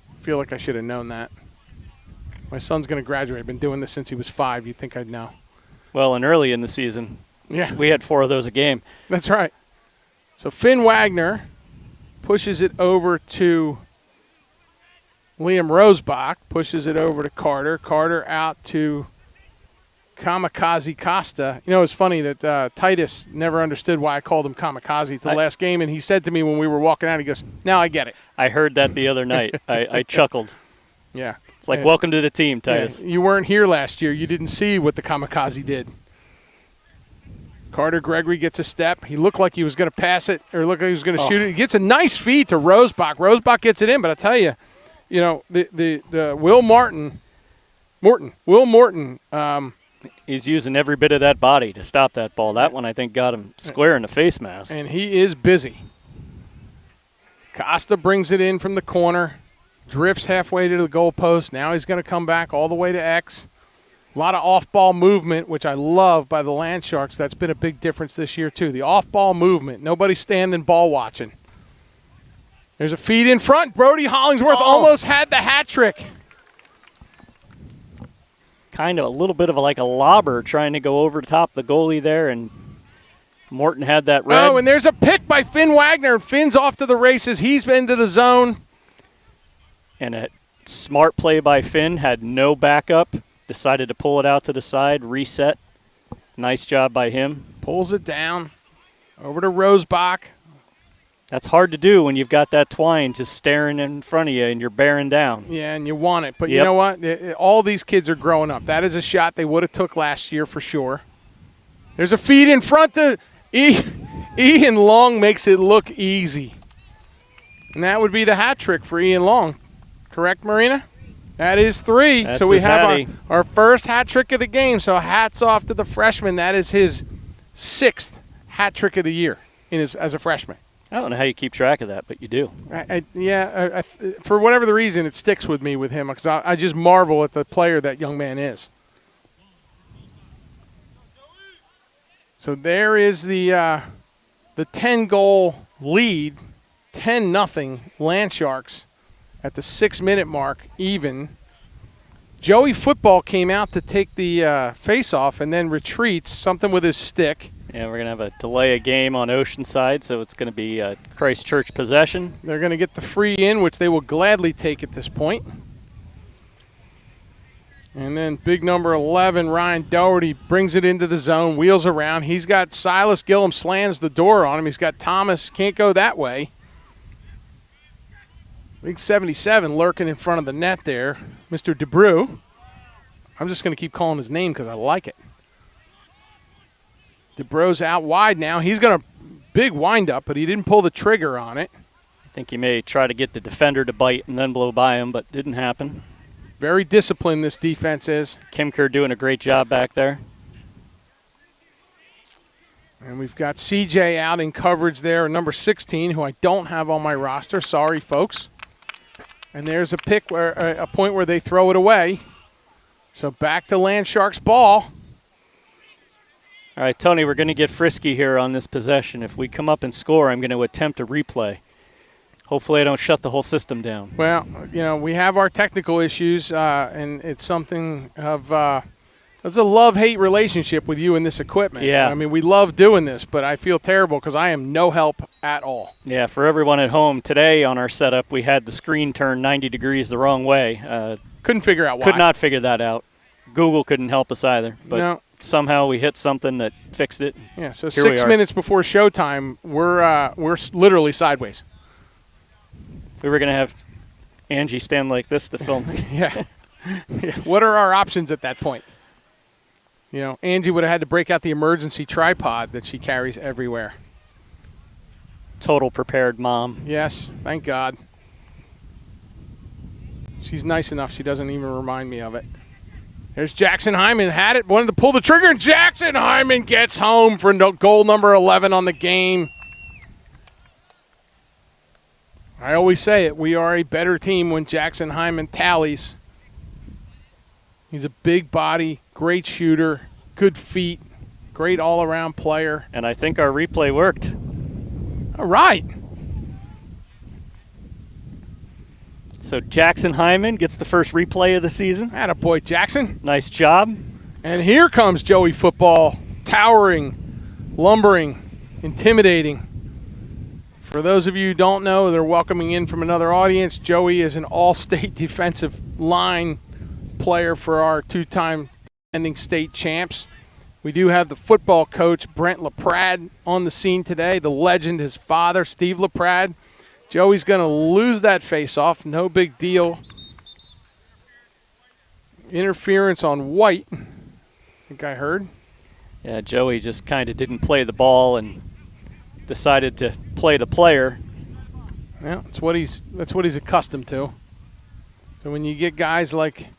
Speaker 2: I feel like I should have known that. My son's going to graduate. I've been doing this since he was 5. You'd think I'd know.
Speaker 1: Well, and early in the season, we had 4 of those a game.
Speaker 2: That's right. So Finn Wagner pushes it over to Liam Rosebach, pushes it over to Carter. Carter out to Kamikaze Costa. You know, it's funny that Titus never understood why I called him Kamikaze till the last game, and he said to me when we were walking out, he goes, now I get it.
Speaker 1: I heard that the other night. I chuckled.
Speaker 2: Yeah.
Speaker 1: It's like, welcome to the team, Titus.
Speaker 2: Yeah, you weren't here last year. You didn't see what the Kamikaze did. Carter Gregory gets a step. He looked like he was going to pass it or looked like he was going to shoot it. He gets a nice feed to Rosebach. Rosebach gets it in, but I tell you, you know, the Will Morton,
Speaker 1: he's using every bit of that body to stop that ball. That one, I think, got him square in the face mask.
Speaker 2: And he is busy. Costa brings it in from the corner, drifts halfway to the goalpost. Now he's going to come back all the way to X. A lot of off-ball movement, which I love by the Land Sharks. That's been a big difference this year, too. The off-ball movement. Nobody standing ball watching. There's a feed in front. Brody Hollingsworth almost had the hat trick.
Speaker 1: Kind of a little bit of like a lobber trying to go over the top of the goalie there, and Morton had that red.
Speaker 2: Oh, and there's a pick by Finn Wagner. Finn's off to the races. He's been to the zone.
Speaker 1: And a smart play by Finn, had no backup. Decided to pull it out to the side, reset. Nice job by him.
Speaker 2: Pulls it down. Over to Rosebach.
Speaker 1: That's hard to do when you've got that twine just staring in front of you and you're bearing down.
Speaker 2: Yeah, and you want it. But you know what? All these kids are growing up. That is a shot they would have took last year for sure. There's a feed in front to Ian Long, makes it look easy. And that would be the hat trick for Ian Long. Correct, Marina? That is 3.
Speaker 1: That's
Speaker 2: so we have
Speaker 1: hattie.
Speaker 2: our first hat trick of the game. So hats off to the freshman. That is his 6th hat trick of the year as a freshman.
Speaker 1: I don't know how you keep track of that, but you do.
Speaker 2: For whatever the reason, it sticks with me with him because I just marvel at the player that young man is. So there is the 10-goal lead, 10-0 Land Sharks at the 6-minute mark, even. Joey Football came out to take the face-off and then retreats, something with his stick.
Speaker 1: Yeah, we're going to have a delay of game on Oceanside, so it's going to be Christchurch possession.
Speaker 2: They're going to get the free in, which they will gladly take at this point. And then big number 11, Ryan Doherty, brings it into the zone, wheels around. He's got Silas Gillum slams the door on him. He's got Thomas, can't go that way. Big 77 lurking in front of the net there. Mr. DeBrew. I'm just going to keep calling his name because I like it. DeBrew's out wide now. He's going to big wind-up, but he didn't pull the trigger on it.
Speaker 1: I think he may try to get the defender to bite and then blow by him, but didn't happen.
Speaker 2: Very disciplined this defense is.
Speaker 1: Kimker doing a great job back there.
Speaker 2: And we've got CJ out in coverage there, number 16, who I don't have on my roster. Sorry, folks. And there's a point where they throw it away. So back to Land Sharks ball.
Speaker 1: All right, Tony, we're going to get frisky here on this possession. If we come up and score, I'm going to attempt a replay. Hopefully I don't shut the whole system down.
Speaker 2: Well, we have our technical issues, and it's something of it's a love-hate relationship with you and this equipment.
Speaker 1: Yeah.
Speaker 2: I mean, we love doing this, but I feel terrible because I am no help at all.
Speaker 1: Yeah, for everyone at home, today on our setup, we had the screen turned 90 degrees the wrong way.
Speaker 2: Couldn't figure out why.
Speaker 1: Could not figure that out. Google couldn't help us either. But
Speaker 2: no.
Speaker 1: Somehow we hit something that fixed it.
Speaker 2: Yeah, so 6 minutes before showtime, we're literally sideways.
Speaker 1: We were going to have Angie stand like this to film.
Speaker 2: Yeah. What are our options at that point? Angie would have had to break out the emergency tripod that she carries everywhere.
Speaker 1: Total prepared mom.
Speaker 2: Yes, thank God. She's nice enough she doesn't even remind me of it. There's Jackson Hyman, had it, wanted to pull the trigger, and Jackson Hyman gets home for goal number 11 on the game. I always say it, we are a better team when Jackson Hyman tallies. He's a big body, great shooter, good feet, great all-around player.
Speaker 1: And I think our replay worked.
Speaker 2: All right.
Speaker 1: So Jackson Hyman gets the first replay of the season.
Speaker 2: Attaboy, Jackson.
Speaker 1: Nice job.
Speaker 2: And here comes Joey Football, towering, lumbering, intimidating. For those of you who don't know, they're welcoming in from another audience. Joey is an all-state defensive line player for our two-time defending state champs. We do have the football coach, Brent LaPrade, on the scene today. The legend, his father, Steve LaPrade. Joey's going to lose that face-off. No big deal. Interference on White, I think I heard.
Speaker 1: Yeah, Joey just kind of didn't play the ball and decided to play the player.
Speaker 2: Yeah, that's what he's accustomed to. So when you get guys like,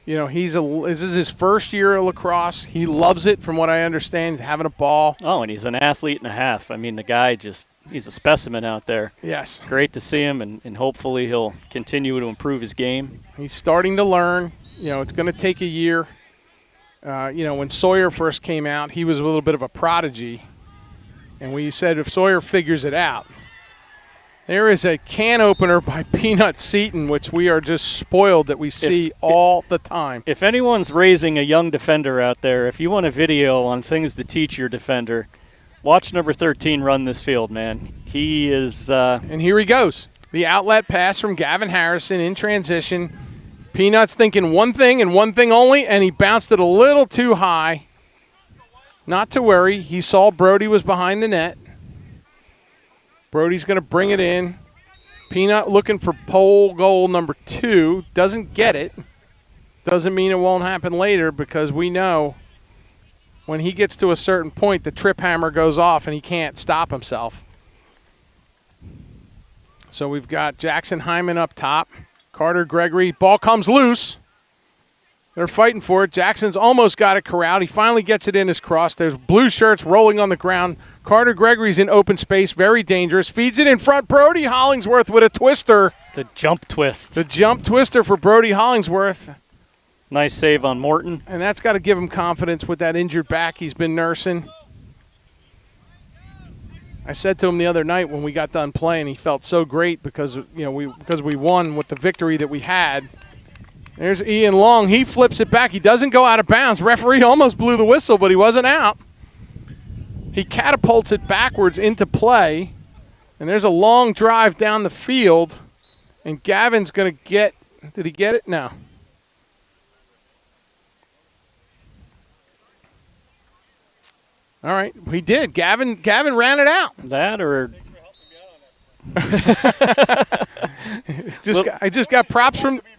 Speaker 2: this is his first year of lacrosse. He loves it, from what I understand, having a ball.
Speaker 1: Oh, and he's an athlete and a half. I mean, the guy he's a specimen out there.
Speaker 2: Yes.
Speaker 1: Great to see him, and hopefully he'll continue to improve his game.
Speaker 2: He's starting to learn. It's going to take a year. When Sawyer first came out, he was a little bit of a prodigy. And we said if Sawyer figures it out, there is a can opener by Peanut Seaton, which we are just spoiled that we see all the time.
Speaker 1: If anyone's raising a young defender out there, if you want a video on things to teach your defender, watch number 13 run this field, man. He is
Speaker 2: and here he goes. The outlet pass from Gavin Harrison in transition. Peanut's thinking one thing and one thing only, and he bounced it a little too high. Not to worry. He saw Brody was behind the net. Brody's going to bring it in. Peanut looking for pole goal number 2. Doesn't get it. Doesn't mean it won't happen later, because we know when he gets to a certain point, the trip hammer goes off and he can't stop himself. So we've got Jackson Hyman up top. Carter Gregory. Ball comes loose. They're fighting for it. Jackson's almost got it corralled. He finally gets it in his cross. There's blue shirts rolling on the ground. Carter Gregory's in open space, very dangerous. Feeds it in front. Brody Hollingsworth with a twister.
Speaker 1: the jump twist.
Speaker 2: The jump twister for Brody Hollingsworth.
Speaker 1: Nice save on Morton.
Speaker 2: And that's got to give him confidence with that injured back he's been nursing. I said to him the other night when we got done playing, he felt so great because we won with the victory that we had. There's Ian Long. He flips it back. He doesn't go out of bounds. Referee almost blew the whistle, but he wasn't out. He catapults it backwards into play, and there's a long drive down the field, and Gavin's going to get – did he get it? No. All right, he did. Gavin ran it out.
Speaker 1: That or
Speaker 2: I just got props from –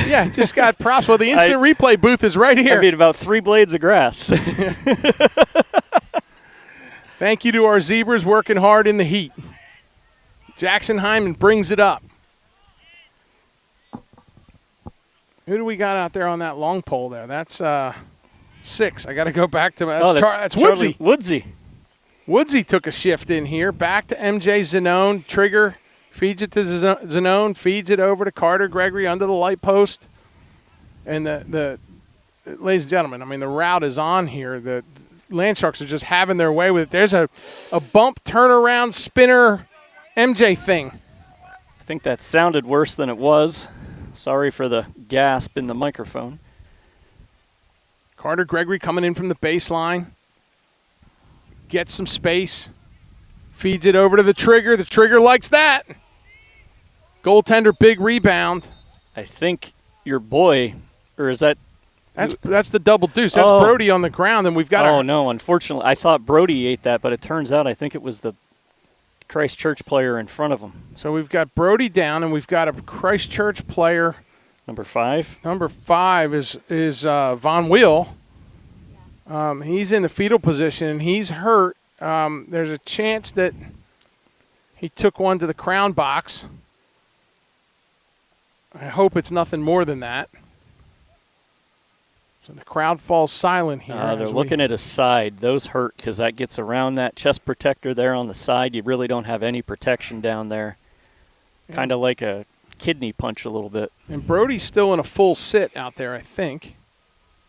Speaker 2: yeah, just got props. Well, the instant replay booth is right here.
Speaker 1: I mean, about 3 blades of grass.
Speaker 2: Thank you to our Zebras working hard in the heat. Jackson Hyman brings it up. Who do we got out there on that long pole there? That's 6. I got to go back to that. That's Woodsy.
Speaker 1: Woodsy.
Speaker 2: Woodsy took a shift in here. Back to MJ Zanone. Trigger feeds it to Zanone, feeds it over to Carter Gregory under the light post. And the ladies and gentlemen, I mean, the route is on here. The Landsharks are just having their way with it. There's a bump, turnaround, spinner, MJ thing.
Speaker 1: I think that sounded worse than it was. Sorry for the gasp in the microphone.
Speaker 2: Carter Gregory coming in from the baseline. Gets some space. Feeds it over to the trigger. The trigger likes that. Goaltender, big rebound.
Speaker 1: I think your boy, or is that?
Speaker 2: That's the double deuce. That's Brody on the ground, and we've got.
Speaker 1: Oh no! Unfortunately, I thought Brody ate that, but it turns out I think it was the Christchurch player in front of him.
Speaker 2: So we've got Brody down, and we've got a Christchurch player.
Speaker 1: Number 5.
Speaker 2: Number 5 is Von Wheel. He's in the fetal position, and he's hurt. There's a chance that he took one to the crown box. I hope it's nothing more than that. So the crowd falls silent here.
Speaker 1: They're looking at his side. Those hurt because that gets around that chest protector there on the side. You really don't have any protection down there. Yeah. Kind of like a kidney punch a little bit.
Speaker 2: And Brody's still in a full sit out there, I think.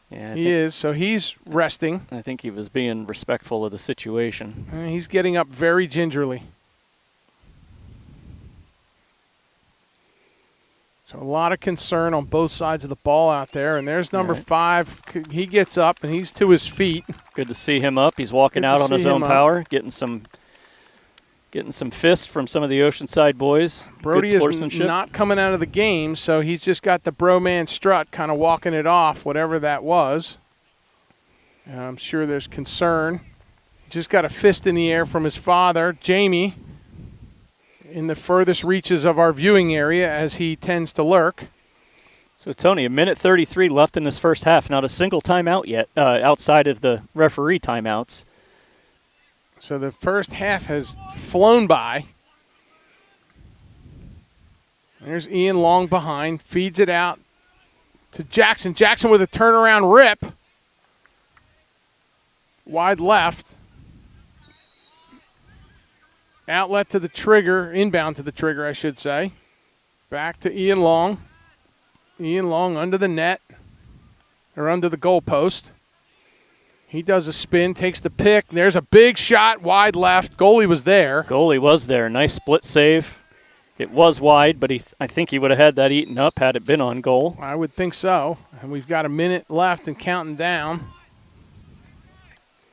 Speaker 1: Yeah,
Speaker 2: he is. So he's resting.
Speaker 1: I think he was being respectful of the situation.
Speaker 2: And he's getting up very gingerly. So a lot of concern on both sides of the ball out there. And there's number 5. He gets up, and he's to his feet.
Speaker 1: Good to see him up. He's walking out on his own power, getting some fists from some of the Oceanside boys.
Speaker 2: Brody is not coming out of the game, so he's just got the bro-man strut kind of walking it off, whatever that was. I'm sure there's concern. Just got a fist in the air from his father, Jamie, in the furthest reaches of our viewing area, as he tends to lurk.
Speaker 1: So, Tony, a minute 33 left in this first half. Not a single timeout yet, outside of the referee timeouts.
Speaker 2: So the first half has flown by. There's Ian Long behind. Feeds it out to Jackson. Jackson with a turnaround rip. Wide left. Outlet to the trigger. Inbound to the trigger, I should say. Back to Ian Long. Ian Long under the net. Or under the goalpost. He does a spin, takes the pick. There's a big shot, wide left. Goalie was there.
Speaker 1: Goalie was there. Nice split save. It was wide, but I think he would have had that eaten up had it been on goal.
Speaker 2: I would think so. And we've got a minute left and counting down.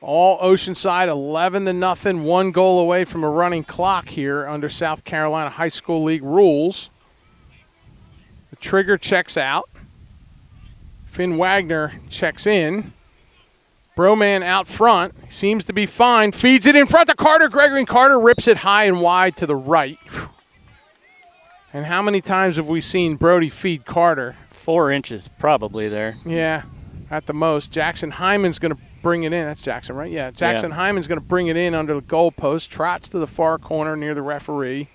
Speaker 2: All Oceanside 11-0, 1 goal away from a running clock here under South Carolina High School League rules. The trigger checks out. Finn Wagner checks in. Broman out front. Seems to be fine. Feeds it in front to Carter Gregory, and Carter rips it high and wide to the right. And how many times have we seen Brody feed Carter?
Speaker 1: 4 inches probably there.
Speaker 2: Yeah, at the most. Jackson Hyman's going to bring it in. That's Jackson, right? Yeah, Jackson Hyman's going to bring it in under the goalpost. Trots to the far corner near the referee.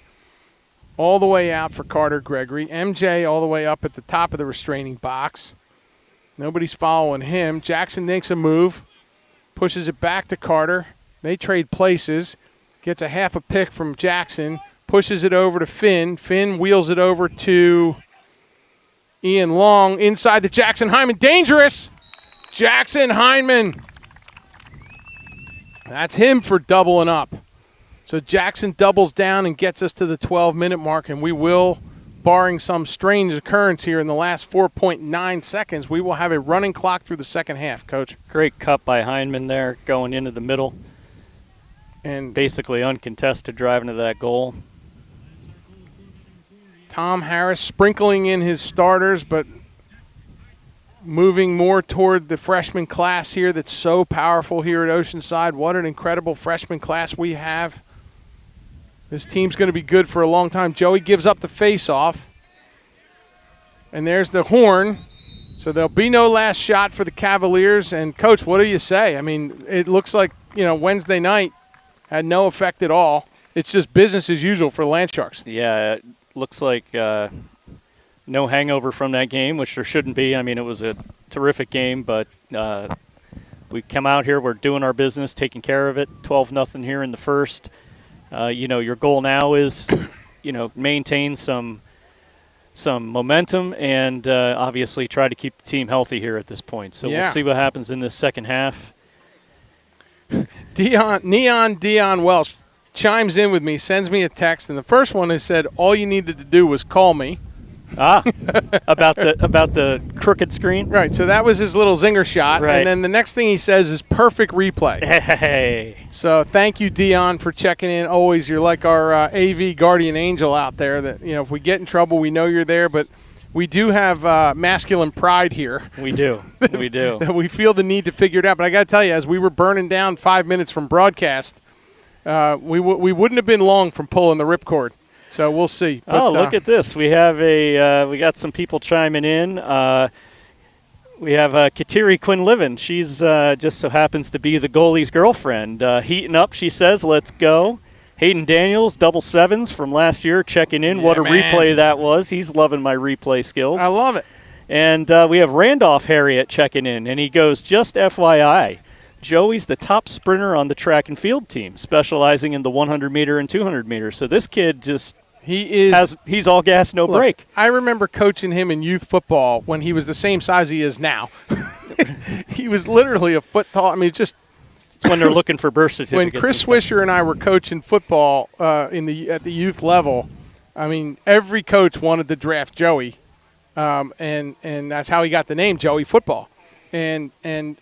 Speaker 2: All the way out for Carter Gregory. MJ all the way up at the top of the restraining box. Nobody's following him. Jackson makes a move. Pushes it back to Carter. They trade places. Gets a half a pick from Jackson. Pushes it over to Finn. Finn wheels it over to Ian Long. Inside to Jackson Hyman. Dangerous! Jackson Hyman. That's him for doubling up. So Jackson doubles down and gets us to the 12-minute mark, and we will, barring some strange occurrence here in the last 4.9 seconds, we will have a running clock through the second half, Coach.
Speaker 1: Great cut by Hyman there, going into the middle. And basically uncontested driving to that goal.
Speaker 2: Tom Harris sprinkling in his starters, but moving more toward the freshman class here that's so powerful here at Oceanside. What an incredible freshman class we have. This team's going to be good for a long time. Joey gives up the face-off. And there's the horn. So there'll be no last shot for the Cavaliers. And, Coach, what do you say? I mean, it looks like, Wednesday night had no effect at all. It's just business as usual for the Landsharks.
Speaker 1: Yeah, it looks like no hangover from that game, which there shouldn't be. I mean, it was a terrific game, but we come out here, we're doing our business, taking care of it. 12-0 here in the first. Your goal now is, maintain some momentum and obviously try to keep the team healthy here at this point. So we'll see what happens in this second half.
Speaker 2: Dion Welsh chimes in with me, sends me a text, and the first one has said, all you needed to do was call me.
Speaker 1: About the crooked screen?
Speaker 2: Right, so that was his little zinger shot.
Speaker 1: Right.
Speaker 2: And then the next thing he says is perfect replay.
Speaker 1: Hey.
Speaker 2: So thank you, Dion, for checking in. Always, you're like our AV guardian angel out there that, if we get in trouble, we know you're there. But we do have masculine pride here.
Speaker 1: We do. We do.
Speaker 2: That we feel the need to figure it out. But I got to tell you, as we were burning down 5 minutes from broadcast, we wouldn't have been long from pulling the ripcord. So we'll see. But,
Speaker 1: look at this. We have we got some people chiming in. We have Kateri Quinlivan. She's just so happens to be the goalie's girlfriend. Heating up, she says, let's go. Hayden Daniels, double sevens from last year, checking in.
Speaker 2: Yeah,
Speaker 1: what a
Speaker 2: man.
Speaker 1: replay that was. He's loving my replay skills.
Speaker 2: I love it.
Speaker 1: And we have Randolph Harriet checking in, and he goes, just FYI, Joey's the top sprinter on the track and field team, specializing in the 100-meter and 200-meter. So this kid he's all gas, no break.
Speaker 2: I remember coaching him in youth football when he was the same size he is now. He was literally a foot tall. I mean, it's
Speaker 1: when they're looking for birth certificates.
Speaker 2: When Chris Swisher and I were coaching football at the youth level, I mean, every coach wanted to draft Joey, and that's how he got the name Joey Football. And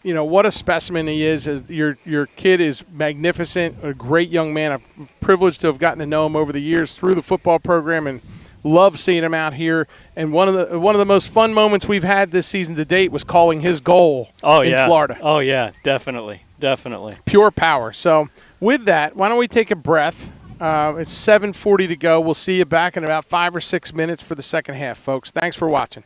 Speaker 2: what a specimen he is. Your kid is magnificent, a great young man. I'm privileged to have gotten to know him over the years through the football program, and love seeing him out here. And one of the most fun moments we've had this season to date was calling his goal in Florida.
Speaker 1: Oh yeah, definitely.
Speaker 2: Pure power. So with that, why don't we take a breath? It's 7:40 to go. We'll see you back in about 5 or 6 minutes for the second half, folks. Thanks for watching.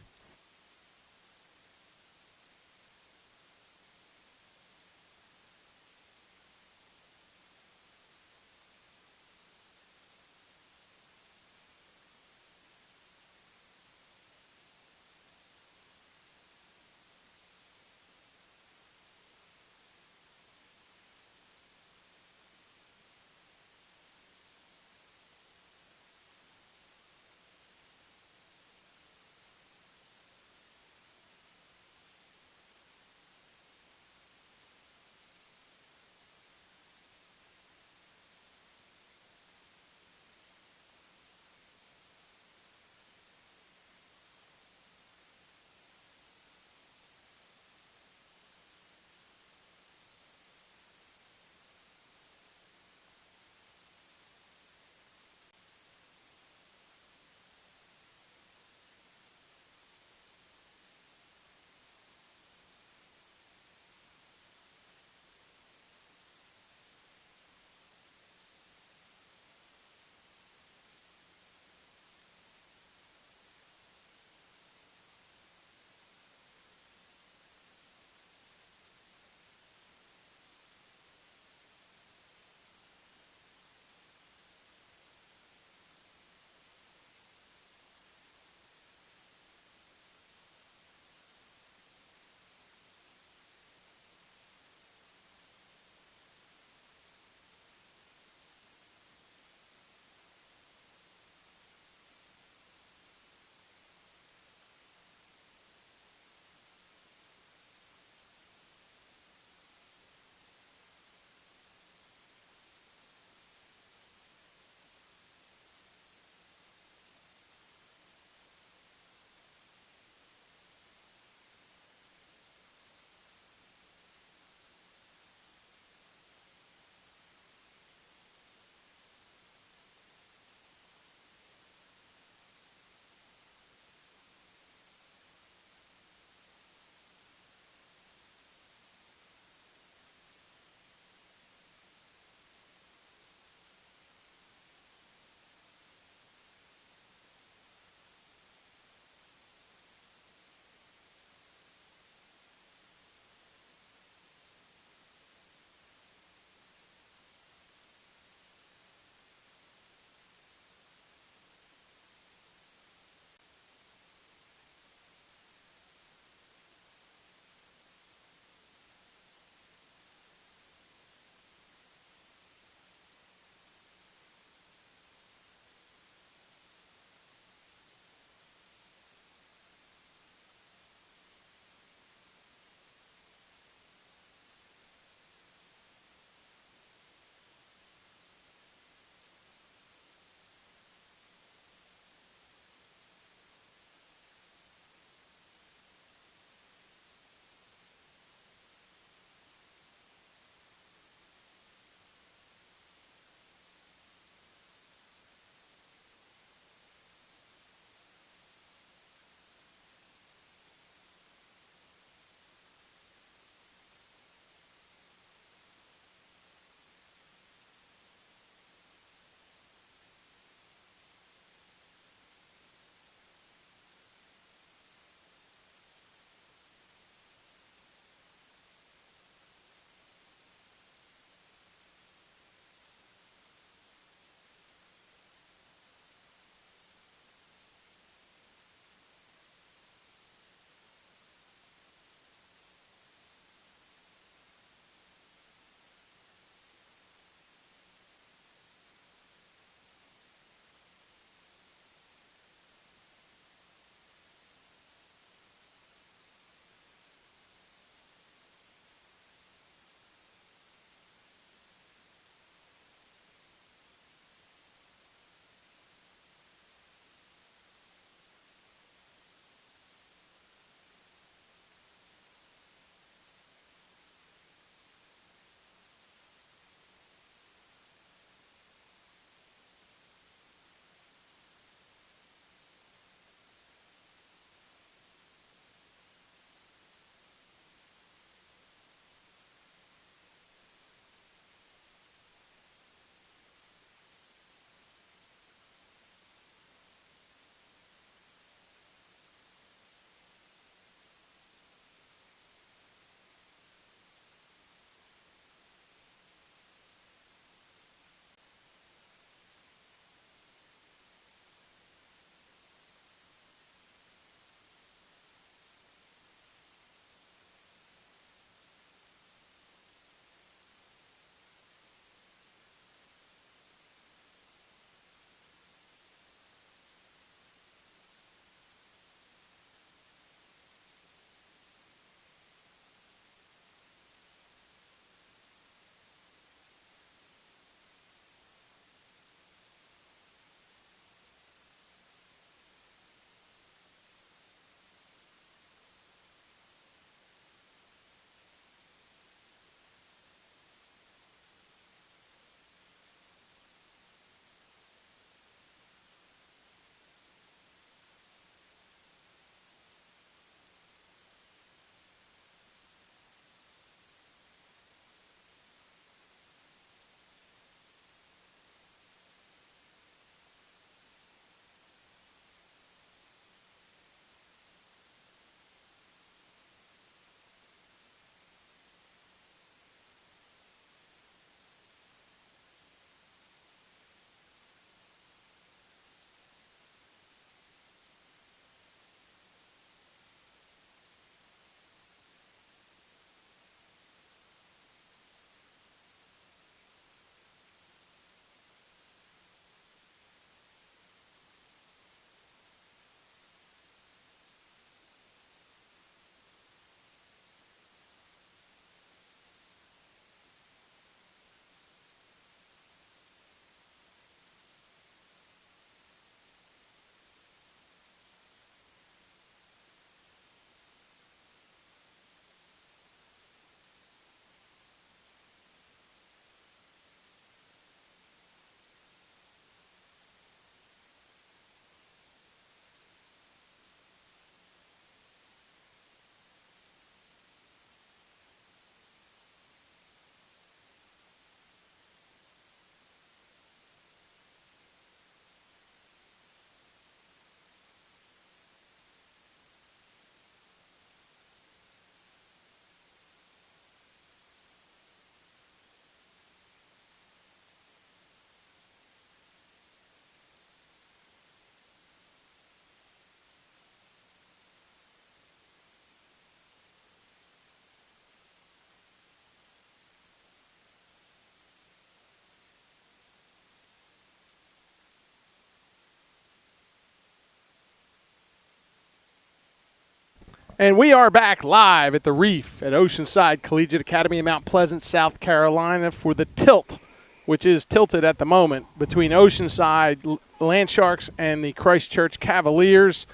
Speaker 2: And we are back live at the Reef at Oceanside Collegiate Academy in Mount Pleasant, South Carolina for the tilt, which is tilted at the moment between Oceanside Land Sharks and the Christchurch Cavaliers.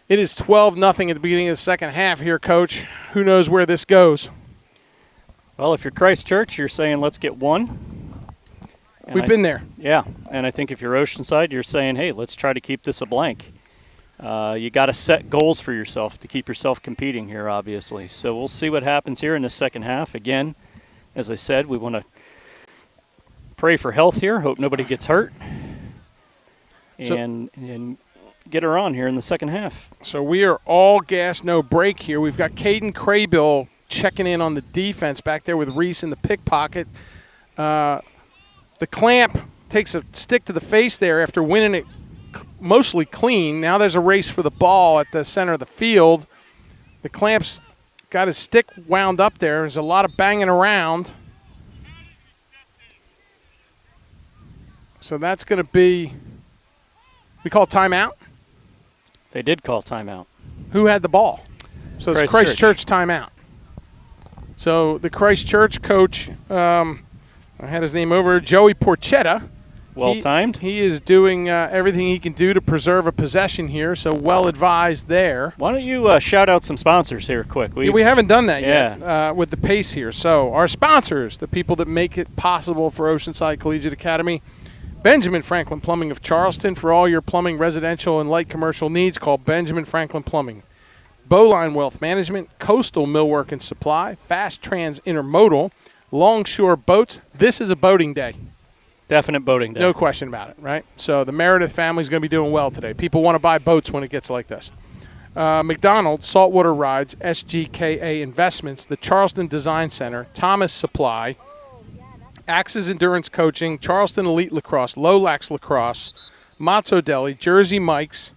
Speaker 2: It is 12-0 at the beginning of the second half here, Coach. Who knows where this goes?
Speaker 1: Well, if you're Christchurch, you're saying let's get one. And
Speaker 2: We've been there.
Speaker 1: Yeah, and I think if you're Oceanside, you're saying, hey, let's try to keep this a blank. You got to set goals for yourself to keep yourself competing here, obviously. So we'll see what happens here in the second half. Again, as I said, we want to pray for health here, hope nobody gets hurt, and get her on here in the second half.
Speaker 2: So we are all gas, no break here. We've got Caden Craybill checking in on the defense back there with Reese in the pickpocket. The clamp takes a stick to the face there after winning it mostly clean. Now there's a race for the ball at the center of the field. The clamp's got his stick wound up there. There's a lot of banging around. So that's going to be, we call timeout?
Speaker 1: They did call timeout.
Speaker 2: Who had the ball? So it's Christchurch timeout. So the Christchurch coach, I had his name over, Joey Porchetta.
Speaker 1: Well-timed.
Speaker 2: He is doing everything he can do to preserve a possession here, so well-advised there.
Speaker 1: Why don't you shout out some sponsors here quick?
Speaker 2: We haven't done that yet with the pace here. So our sponsors, the people that make it possible for Oceanside Collegiate Academy, Benjamin Franklin Plumbing of Charleston. For all your plumbing, residential, and light commercial needs, call Benjamin Franklin Plumbing. Bowline Wealth Management, Coastal Millwork and Supply, Fast Trans Intermodal, Longshore Boats. This is a boating day.
Speaker 1: Definite boating day.
Speaker 2: No question about it, right? So the Meredith family is going to be doing well today. People want to buy boats when it gets like this. McDonald's, Saltwater Rides, SGKA Investments, the Charleston Design Center, Thomas Supply, Axis Endurance Coaching, Charleston Elite Lacrosse, Lolax Lacrosse, Matzo Deli, Jersey Mike's,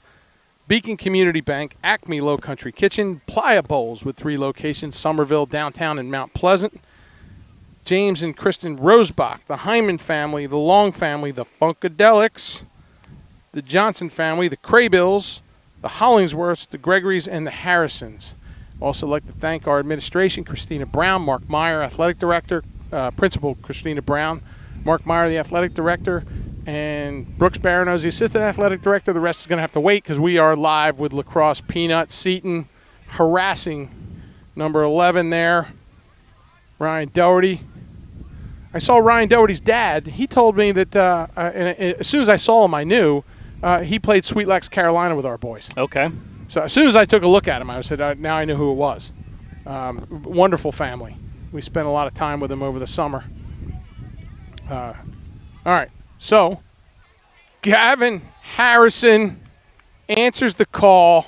Speaker 2: Beacon Community Bank, Acme Low Country Kitchen, Playa Bowls with 3 locations, Somerville, downtown, and Mount Pleasant, James and Kristen Rosebach, the Hyman family, the Long family, the Funkadelics, the Johnson family, the Craybills, the Hollingsworths, the Gregorys, and the Harrisons. Also like to thank our administration, Christina Brown, Mark Meyer, Athletic Director, Principal Christina Brown, Mark Meyer, the Athletic Director, and Brooks Barano's the Assistant Athletic Director. The rest is going to have to wait because we are live with lacrosse. Peanut Seaton harassing number 11 there, Ryan Doherty. I saw Ryan Doherty's dad. He told me that as soon as I saw him, I knew he played Sweet Lex Carolina with our boys.
Speaker 1: Okay.
Speaker 2: So as soon as I took a look at him, I said, now I knew who it was. Wonderful family. We spent a lot of time with them over the summer. All right. So Gavin Harrison answers the call.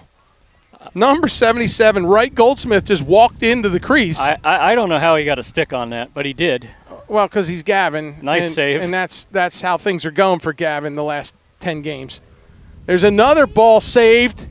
Speaker 2: Number 77, Wright Goldsmith, just walked into the crease.
Speaker 1: I don't know how he got a stick on that, but he did.
Speaker 2: Well, because he's Gavin.
Speaker 1: Nice save.
Speaker 2: And that's how things are going for Gavin the last 10 games. There's another ball saved.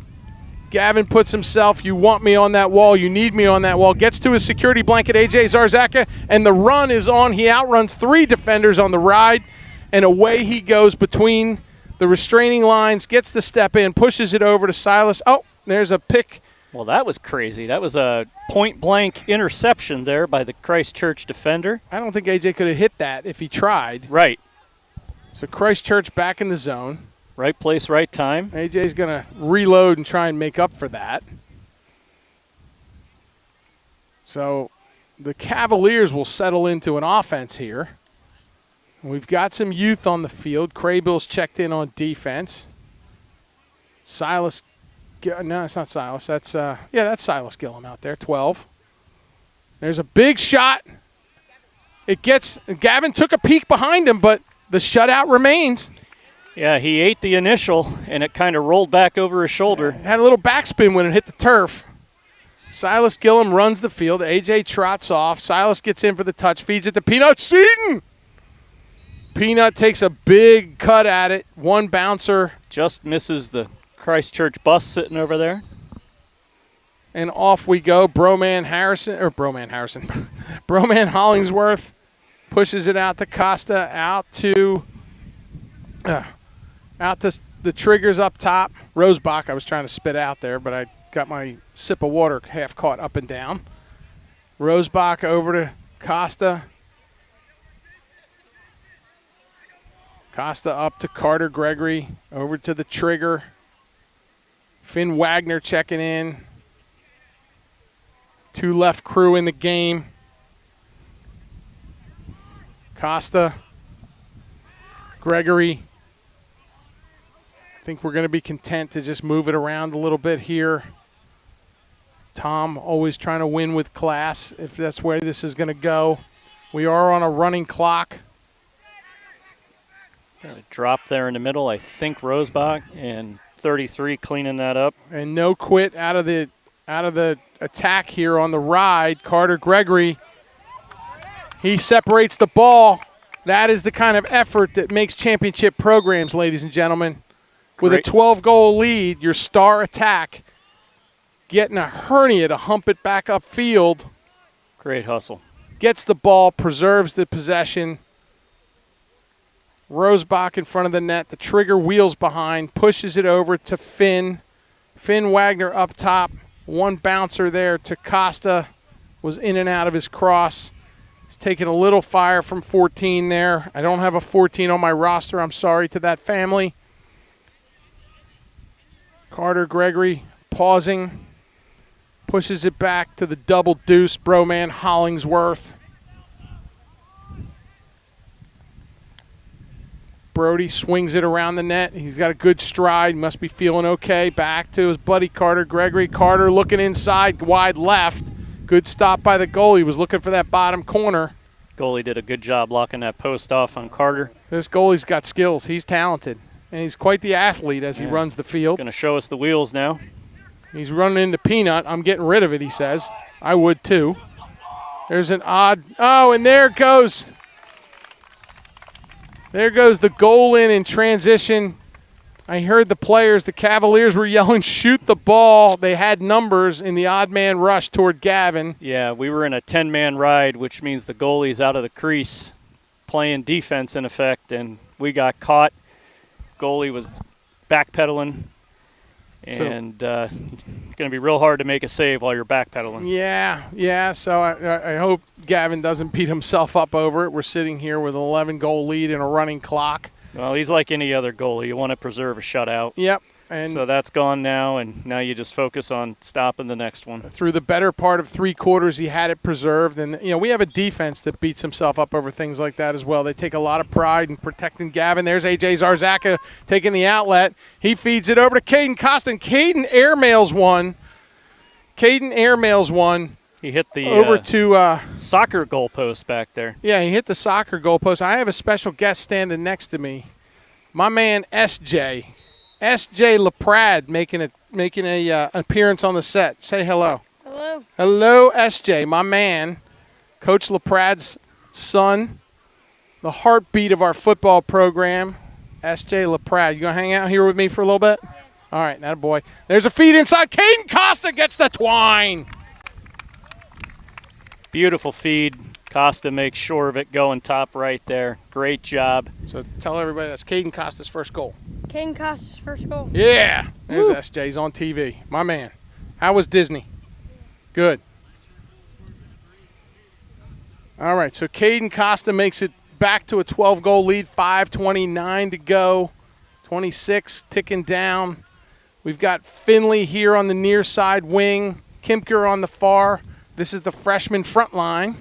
Speaker 2: Gavin puts himself, you want me on that wall, you need me on that wall, gets to his security blanket, A.J. Zarzaka, and the run is on. He outruns 3 defenders on the ride, and away he goes between the restraining lines, gets the step in, pushes it over to Silas. Oh, there's a pick.
Speaker 1: Well, that was crazy. That was a point-blank interception there by the Christchurch defender.
Speaker 2: I don't think A.J. could have hit that if he tried.
Speaker 1: Right.
Speaker 2: So Christchurch back in the zone.
Speaker 1: Right place, right time.
Speaker 2: A.J.'s going to reload and try and make up for that. So the Cavaliers will settle into an offense here. We've got some youth on the field. Kraybill's checked in on defense. Silas, no, it's not Silas. That's that's Silas Gillum out there, 12. There's a big shot. Gavin took a peek behind him, but the shutout remains.
Speaker 1: Yeah, he ate the initial, and it kind of rolled back over his shoulder.
Speaker 2: Had a little backspin when it hit the turf. Silas Gillum runs the field. A.J. trots off. Silas gets in for the touch, feeds it to Peanut Seaton. Peanut takes a big cut at it. One bouncer.
Speaker 1: Just misses the Christchurch bus sitting over there.
Speaker 2: And off we go. Broman Hollingsworth pushes it out to Costa, out to the triggers up top. Rosebach, I was trying to spit out there, but I got my sip of water half caught up and down. Rosebach over to Costa. Costa up to Carter Gregory, over to the trigger. Finn Wagner checking in. 2 left crew in the game. Costa, Gregory. I think we're going to be content to just move it around a little bit here. Tom always trying to win with class if that's where this is going to go. We are on a running clock.
Speaker 1: Drop there in the middle, I think Rosebach, and 33 cleaning that up.
Speaker 2: And no quit out of the attack here on the ride. Carter Gregory, he separates the ball. That is the kind of effort that makes championship programs, ladies and gentlemen. With a 12-goal lead, your star attack getting a hernia to hump it back upfield.
Speaker 1: Great hustle.
Speaker 2: Gets the ball, preserves the possession. Rosebach in front of the net. The trigger wheels behind, pushes it over to Finn. Finn Wagner up top. 1 bouncer there to Costa. Was in and out of his cross. He's taking a little fire from 14 there. I don't have a 14 on my roster. I'm sorry to that family. Carter Gregory pausing. Pushes it back to the double deuce. Broman Hollingsworth. Brody swings it around the net. He's got a good stride. Must be feeling okay. Back to his buddy Carter Gregory. Carter looking inside, wide left. Good stop by the goalie. He was looking for that bottom corner.
Speaker 1: Goalie did a good job locking that post off on Carter.
Speaker 2: This goalie's got skills. He's talented. And he's quite the athlete as he runs the field.
Speaker 1: Going to show us the wheels now.
Speaker 2: He's running into Peanut. I'm getting rid of it, he says. I would too. There's an odd. Oh, and there goes. There goes the goal in transition. I heard the players, the Cavaliers were yelling, shoot the ball. They had numbers in the odd man rush toward Gavin.
Speaker 1: Yeah, we were in a 10-man ride, which means the goalie's out of the crease playing defense in effect, and we got caught. Goalie was backpedaling, and it's going to be real hard to make a save while you're backpedaling.
Speaker 2: Yeah. So I hope Gavin doesn't beat himself up over it. We're sitting here with an 11-goal lead and a running clock.
Speaker 1: Well, he's like any other goalie. You want to preserve a shutout.
Speaker 2: Yep. And
Speaker 1: so that's gone now, and now you just focus on stopping the next one.
Speaker 2: Through the better part of 3 quarters, he had it preserved. And, we have a defense that beats himself up over things like that as well. They take a lot of pride in protecting Gavin. There's A.J. Zarzaka taking the outlet. He feeds it over to Caden Costa. Caden airmails one.
Speaker 1: He hit the
Speaker 2: over to
Speaker 1: soccer goalpost back there.
Speaker 2: Yeah, he hit the soccer goalpost. I have a special guest standing next to me. My man, S.J. S.J. LaPrade making a appearance on the set. Say hello.
Speaker 4: Hello.
Speaker 2: Hello, S.J., my man, Coach LaPrade's son, the heartbeat of our football program, S.J. LaPrade. You going to hang out here with me for a little bit? All right, that boy. There's a feed inside. Caden Costa gets the twine.
Speaker 1: Beautiful feed. Costa makes sure of it going top right there. Great job.
Speaker 2: So tell everybody that's Caden Costa's first goal.
Speaker 4: Caden Costa's first goal.
Speaker 2: Yeah. There's
Speaker 4: Woo.
Speaker 2: SJ's on TV. My man. How was Disney? Good. All right, so Caden Costa makes it back to a 12-goal lead, 5:29 to go. 26 ticking down. We've got Finley here on the near side wing. Kimker on the far. This is the freshman front line.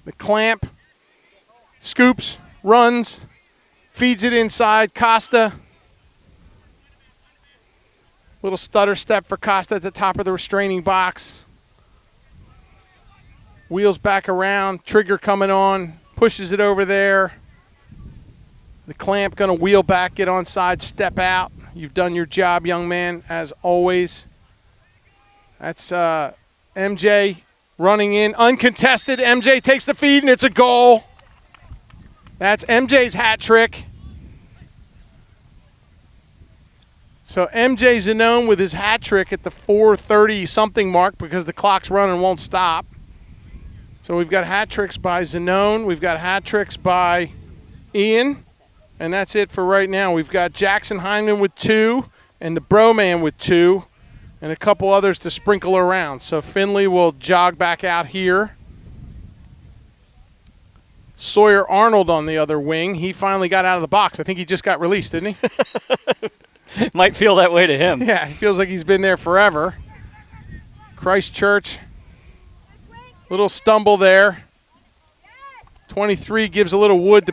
Speaker 2: The clamp, scoops, runs, feeds it inside. Costa. Little stutter step for Costa at the top of the restraining box. Wheels back around. Trigger coming on. Pushes it over there. The clamp going to wheel back, get onside, step out. You've done your job, young man, as always. That's MJ running in, uncontested. MJ takes the feed, and it's a goal. That's MJ's hat trick. So MJ Zanone with his hat trick at the 4:30-something mark because the clock's running won't stop. So we've got hat tricks by Zanone. We've got hat tricks by Ian. And that's it for right now. We've got Jackson Hyman with 2 and the Bro Man with 2, and a couple others to sprinkle around. So Finley will jog back out here. Sawyer Arnold on the other wing. He finally got out of the box. I think he just got released, didn't he?
Speaker 1: Might feel that way to him.
Speaker 2: Yeah, he feels like he's been there forever. Christchurch, little stumble there. 23 gives a little wood to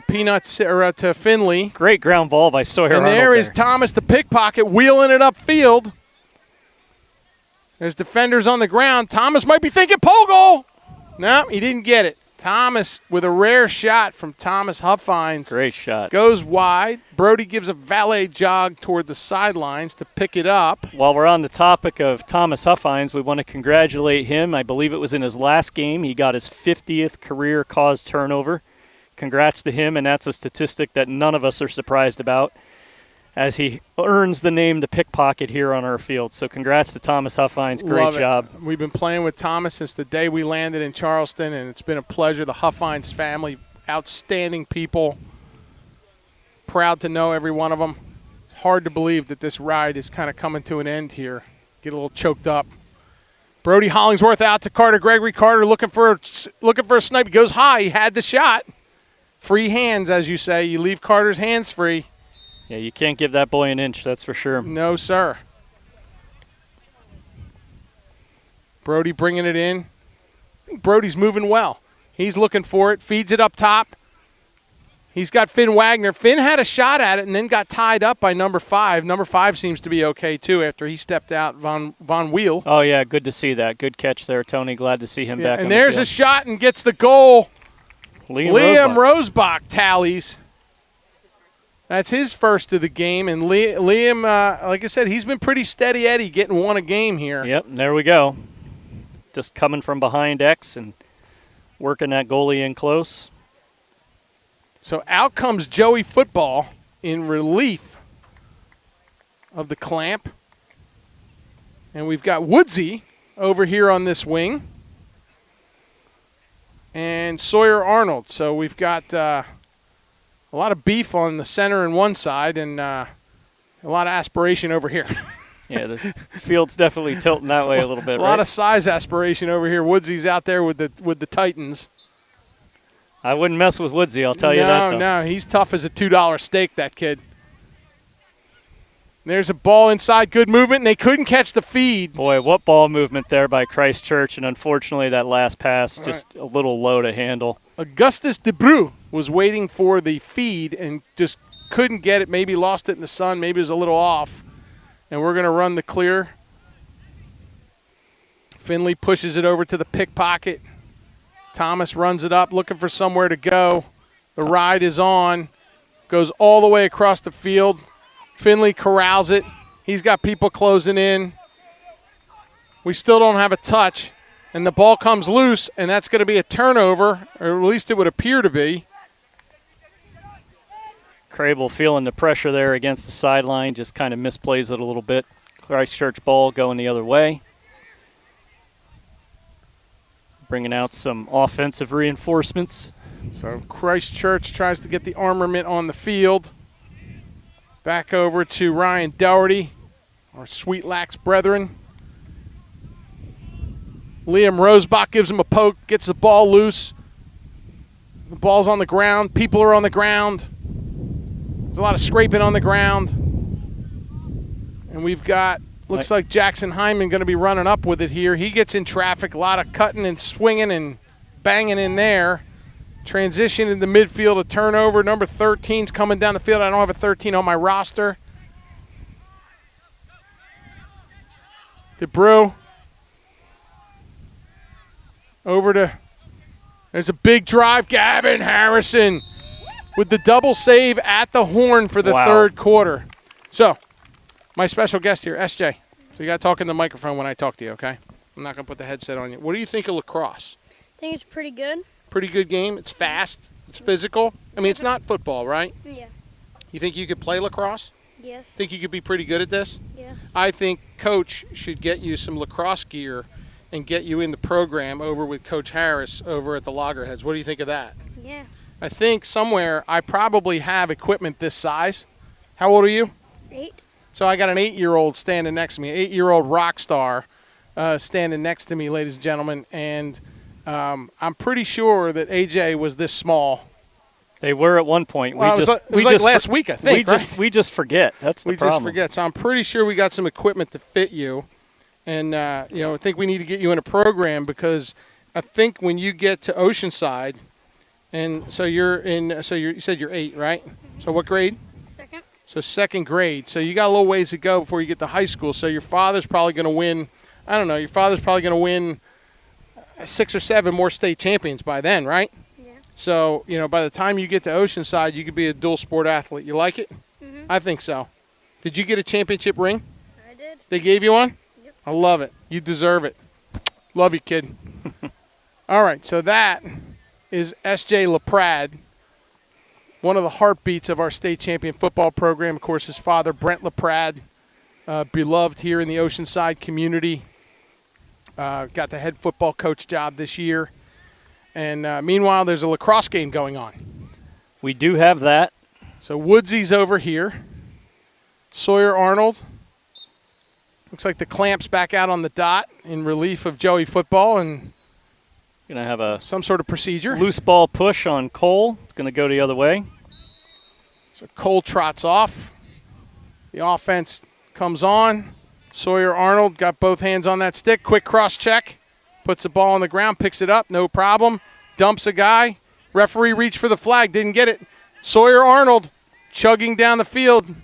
Speaker 2: to Finley.
Speaker 1: Great ground ball by Sawyer
Speaker 2: And
Speaker 1: Arnold
Speaker 2: there is Thomas the pickpocket wheeling it upfield. There's defenders on the ground. Thomas might be thinking pole goal. No, he didn't get it. Thomas with a rare shot from Thomas Huffines.
Speaker 1: Great shot.
Speaker 2: Goes wide. Brody gives a valet jog toward the sidelines to pick it up.
Speaker 1: While we're on the topic of Thomas Huffines, we want to congratulate him. I believe it was in his last game. He got his 50th career caused turnover. Congrats to him, and that's a statistic that none of us are surprised about, as he earns the name the pickpocket here on our field. So congrats to Thomas Huffines. Great
Speaker 2: Love it.
Speaker 1: job.
Speaker 2: We've been playing with Thomas since the day we landed in Charleston, and it's been a pleasure. The Huffines family, outstanding people. Proud to know every one of them. It's hard to believe that this ride is kind of coming to an end here. Get a little choked up. Brody Hollingsworth out to Carter Gregory. Carter looking for a snipe. He goes high. He had the shot. Free hands, as you say. You leave Carter's hands free.
Speaker 1: Yeah, you can't give that boy an inch, that's for sure.
Speaker 2: No, sir. Brody bringing it in. I think Brody's moving well. He's looking for it, feeds it up top. He's got Finn Wagner. Finn had a shot at it and then got tied up by number 5. Number 5 seems to be okay, too, after he stepped out, Von Wheel.
Speaker 1: Oh, yeah, good to see that. Good catch there, Tony. Glad to see him back on
Speaker 2: And
Speaker 1: the
Speaker 2: there's
Speaker 1: field.
Speaker 2: a shot and gets the goal.
Speaker 1: Liam
Speaker 2: Rosebach tallies. That's his first of the game, and Liam, like I said, he's been pretty steady Eddie, getting one a game here.
Speaker 1: Yep, there we go. Just coming from behind X and working that goalie in close.
Speaker 2: So out comes Joey Football in relief of the clamp. And we've got Woodsy over here on this wing. And Sawyer Arnold. So we've got a lot of beef on the center and one side, and a lot of aspiration over here.
Speaker 1: Yeah, the field's definitely tilting that way a little bit,
Speaker 2: A lot of size aspiration over here. Woodsy's out there with the Titans.
Speaker 1: I wouldn't mess with Woodsy, I'll tell you that, though.
Speaker 2: No, he's tough as a $2 steak, that kid. There's a ball inside, good movement, and they couldn't catch the feed.
Speaker 1: Boy, what ball movement there by Christchurch, and unfortunately that last pass just a little low to handle.
Speaker 2: Augustus DeBrew was waiting for the feed and just couldn't get it, maybe lost it in the sun, maybe it was a little off. And we're going to run the clear. Finley pushes it over to the pickpocket. Thomas runs it up, looking for somewhere to go. The ride is on. Goes all the way across the field. Finley corrals it. He's got people closing in. We still don't have a touch. And the ball comes loose, and that's going to be a turnover, or at least it would appear to be.
Speaker 1: Crable feeling the pressure there against the sideline, just kind of misplays it a little bit. Christchurch ball going the other way. Bringing out some offensive reinforcements.
Speaker 2: So Christchurch tries to get the armament on the field. Back over to Ryan Dougherty, our Sweet Lax brethren. Liam Rosebach gives him a poke, gets the ball loose. The ball's on the ground. People are on the ground. There's a lot of scraping on the ground. And we've got, looks like Jackson Hyman going to be running up with it here. He gets in traffic, a lot of cutting and swinging and banging in there. Transition in the midfield, a turnover. Number 13's coming down the field. I don't have a 13 on my roster. DeBrew. Over to, there's a big drive. Gavin Harrison with the double save at the horn for the third quarter. So, my special guest here, SJ. So you got to talk in the microphone when I talk to you, okay? I'm not going to put the headset on you. What do you think of lacrosse?
Speaker 4: I think it's pretty good.
Speaker 2: Pretty good game. It's fast. It's physical. I mean, it's not football, right?
Speaker 4: Yeah.
Speaker 2: You think you could play lacrosse?
Speaker 4: Yes.
Speaker 2: Think you could be pretty good at this?
Speaker 4: Yes.
Speaker 2: I think Coach should get you some lacrosse gear and get you in the program over with Coach Harris over at the Loggerheads. What do you think of that?
Speaker 4: Yeah.
Speaker 2: I think somewhere I probably have equipment this size. How old are you?
Speaker 4: 8.
Speaker 2: So I got an 8-year-old standing next to me, an 8-year-old rock star standing next to me, ladies and gentlemen. And I'm pretty sure that AJ was this small.
Speaker 1: They were at one point.
Speaker 2: Well, it was like last week, I think,
Speaker 1: we just forget. That's the problem.
Speaker 2: We just forget. So I'm pretty sure we got some equipment to fit you. And, I think we need to get you in a program because I think when you get to Oceanside, and so you said you're 8, right? So what grade?
Speaker 4: Second.
Speaker 2: So second grade. So you got a little ways to go before you get to high school. So your father's probably going to win, I don't know, your father's probably going to win 6 or 7 more state champions by then, right?
Speaker 4: Yeah.
Speaker 2: So, by the time you get to Oceanside, you could be a dual sport athlete. You like it?
Speaker 4: Mm-hmm.
Speaker 2: I think so. Did you get a championship ring?
Speaker 4: I did.
Speaker 2: They gave you one?
Speaker 4: Yep.
Speaker 2: I love it. You deserve it. Love you, kid. All right, so that is S.J. LaPrade, one of the heartbeats of our state champion football program. Of course, his father, Brent LaPrade, beloved here in the Oceanside community. Got the head football coach job this year. And meanwhile, there's a lacrosse game going on.
Speaker 1: We do have that.
Speaker 2: So Woodsy's over here. Sawyer Arnold. Looks like the clamp's back out on the dot in relief of Joey football and
Speaker 1: Going to have
Speaker 2: some sort of procedure.
Speaker 1: Loose ball push on Cole. It's going to go the other way.
Speaker 2: So Cole trots off. The offense comes on. Sawyer Arnold got both hands on that stick. Quick cross check. Puts the ball on the ground, picks it up, no problem. Dumps a guy. Referee reached for the flag, didn't get it. Sawyer Arnold chugging down the field.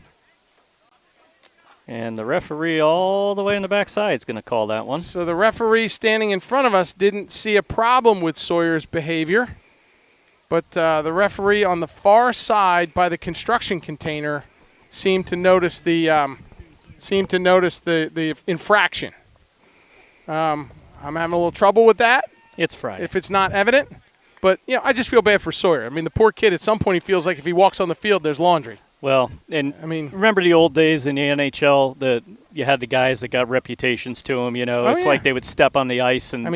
Speaker 1: And the referee all the way on the backside is going to call that one.
Speaker 2: So the referee standing in front of us didn't see a problem with Sawyer's behavior. But the referee on the far side by the construction container seemed to notice the infraction. I'm having a little trouble with that.
Speaker 1: It's Friday.
Speaker 2: If it's not evident. But, I just feel bad for Sawyer. I mean, the poor kid, at some point he feels like if he walks on the field, there's laundry.
Speaker 1: Well, and remember the old days in the NHL that you had the guys that got reputations to them, It's like they would step on the ice. And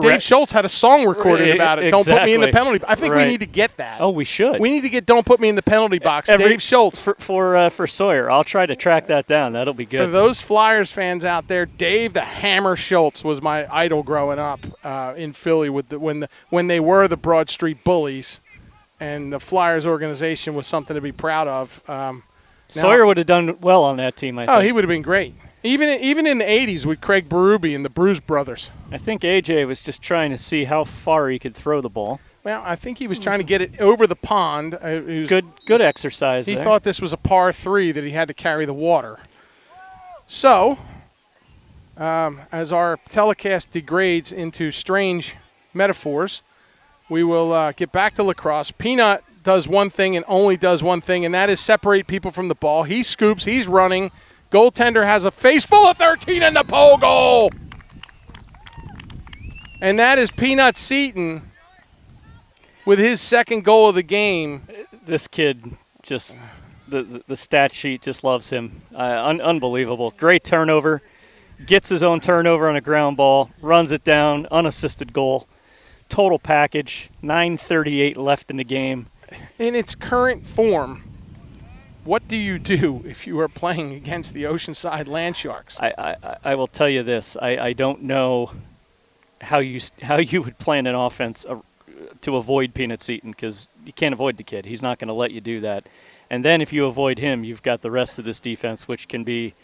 Speaker 2: Dave Schultz had a song recorded about it.
Speaker 1: Exactly.
Speaker 2: Don't put me in the penalty. I think we need to get that.
Speaker 1: Oh, we should.
Speaker 2: We need to get Don't Put Me in the Penalty Box. Dave Schultz.
Speaker 1: For Sawyer. I'll try to track that down. That'll be good.
Speaker 2: For those Flyers fans out there, Dave the Hammer Schultz was my idol growing up in Philly when they were the Broad Street Bullies. And the Flyers organization was something to be proud of.
Speaker 1: Sawyer would have done well on that team, I think.
Speaker 2: Oh, he would have been great. Even in the 80s with Craig Berube and the Bruce Brothers.
Speaker 1: I think AJ was just trying to see how far he could throw the ball.
Speaker 2: Well, I think he was trying to get it over the pond.
Speaker 1: Good exercise
Speaker 2: He
Speaker 1: there.
Speaker 2: thought this was a par 3 that he had to carry the water. So, as our telecast degrades into strange metaphors, we will get back to lacrosse. Peanut does one thing and only does one thing, and that is separate people from the ball. He scoops. He's running. Goaltender has a face full of 13 in the pole goal. And that is Peanut Seaton with his second goal of the game.
Speaker 1: This kid just the stat sheet just loves him. Unbelievable. Great turnover. Gets his own turnover on a ground ball. Runs it down. Unassisted goal. Total package, 9:38 left in the game.
Speaker 2: In its current form, what do you do if you are playing against the Oceanside Land Sharks?
Speaker 1: I will tell you this. I don't know how you would plan an offense to avoid Peanut Seaton because you can't avoid the kid. He's not going to let you do that. And then if you avoid him, you've got the rest of this defense, which can be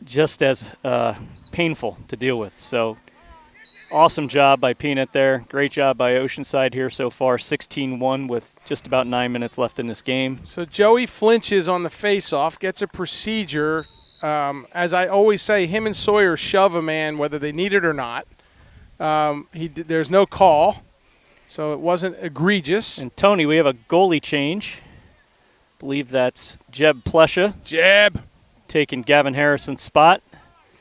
Speaker 1: just as painful to deal with. So awesome job by Peanut there. Great job by Oceanside here so far. 16-1 with just about 9 minutes left in this game.
Speaker 2: So Joey flinches on the face-off, gets a procedure. As I always say, him and Sawyer shove a man whether they need it or not. There's no call, so it wasn't egregious.
Speaker 1: And, Tony, we have a goalie change. I believe that's Jeb Plesha.
Speaker 2: Jeb.
Speaker 1: Taking Gavin Harrison's spot.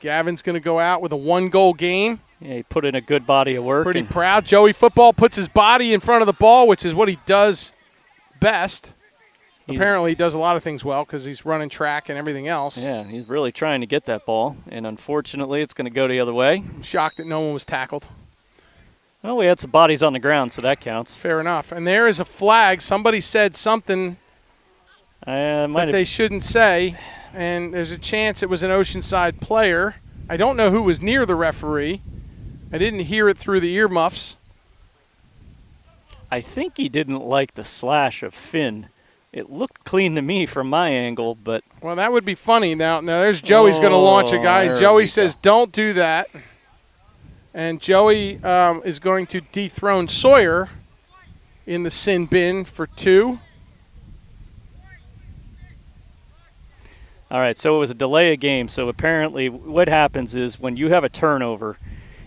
Speaker 2: Gavin's going to go out with a 1-goal game.
Speaker 1: Yeah, he put in a good body of work.
Speaker 2: Pretty proud. Joey football puts his body in front of the ball, which is what he does best. Apparently he does a lot of things well because he's running track and everything else.
Speaker 1: Yeah, he's really trying to get that ball, and unfortunately it's going to go the other way.
Speaker 2: I'm shocked that no one was tackled.
Speaker 1: Well, we had some bodies on the ground, so that counts.
Speaker 2: Fair enough. And there is a flag. Somebody said something that they shouldn't say. and there's a chance it was an Oceanside player. I don't know who was near the referee. I didn't hear it through the earmuffs.
Speaker 1: I think he didn't like the slash of Finn. It looked clean to me from my angle, but...
Speaker 2: Well, that would be funny. Now there's Joey's going to launch a guy. Joey says, don't do that. And Joey is going to dethrone Sawyer in the sin bin for 2.
Speaker 1: All right, so it was a delay of game. So apparently what happens is when you have a turnover,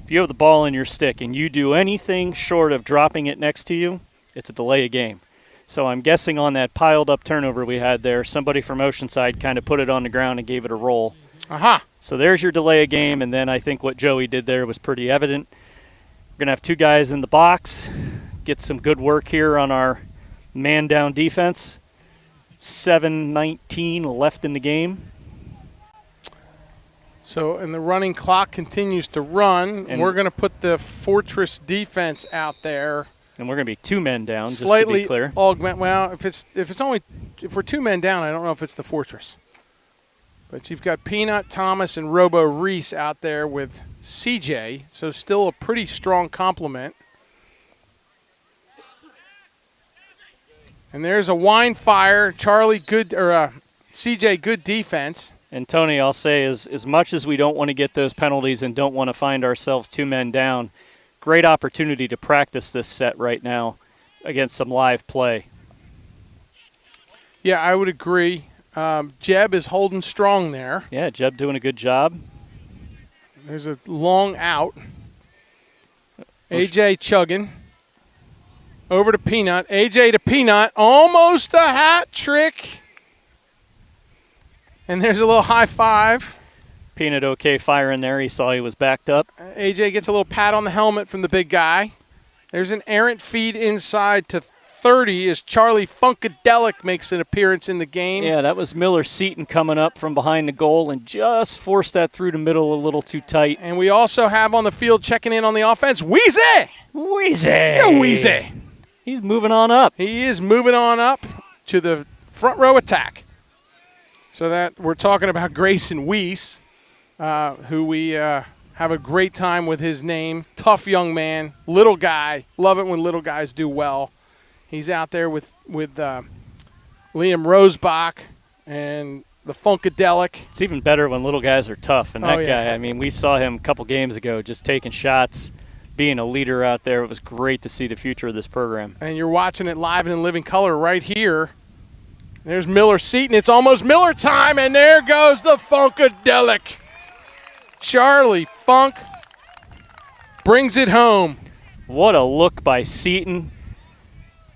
Speaker 1: if you have the ball in your stick and you do anything short of dropping it next to you, it's a delay of game. So I'm guessing on that piled-up turnover we had there, somebody from Oceanside kind of put it on the ground and gave it a roll.
Speaker 2: Aha.
Speaker 1: So there's your delay of game, and then I think what Joey did there was pretty evident. We're going to have 2 guys in the box, get some good work here on our man-down defense. 7:19 left in the game.
Speaker 2: So, and the running clock continues to run, and we're going to put the Fortress defense out there.
Speaker 1: And we're going to be 2 men down,
Speaker 2: Slightly
Speaker 1: just to be clear.
Speaker 2: Augment. Well, if we're 2 men down, I don't know if it's the Fortress. But you've got Peanut, Thomas, and Robo Reese out there with CJ, so still a pretty strong complement. And there's a wine fire. Charlie, CJ, good defense.
Speaker 1: And Tony, I'll say, as much as we don't want to get those penalties and don't want to find ourselves 2 men down, great opportunity to practice this set right now against some live play.
Speaker 2: Yeah, I would agree. Jeb is holding strong there.
Speaker 1: Yeah, Jeb doing a good job.
Speaker 2: There's a long out. AJ chugging. Over to Peanut. AJ to Peanut. Almost a hat trick. And there's a little high five.
Speaker 1: Peanut okay firing there. He saw he was backed up.
Speaker 2: AJ gets a little pat on the helmet from the big guy. There's an errant feed inside to 30 as Charlie Funkadelic makes an appearance in the game.
Speaker 1: Yeah, that was Miller Seaton coming up from behind the goal and just forced that through the middle a little too tight.
Speaker 2: And we also have on the field checking in on the offense, Weezy!
Speaker 1: Weezy!
Speaker 2: Yeah, Weezy!
Speaker 1: He's moving on up.
Speaker 2: He is moving on up to the front row attack. So that we're talking about Grayson Weiss, who we have a great time with his name. Tough young man, little guy. Love it when little guys do well. He's out there with Liam Rosebach and the Funkadelic.
Speaker 1: It's even better when little guys are tough. And that
Speaker 2: yeah.
Speaker 1: guy, I mean, we saw him a couple games ago just taking shots, being a leader out there. It was great to see the future of this program.
Speaker 2: And you're watching it live and in living color right here. There's Miller Seaton. It's almost Miller time, and there goes the Funkadelic. Charlie Funk brings it home.
Speaker 1: What a look by Seaton.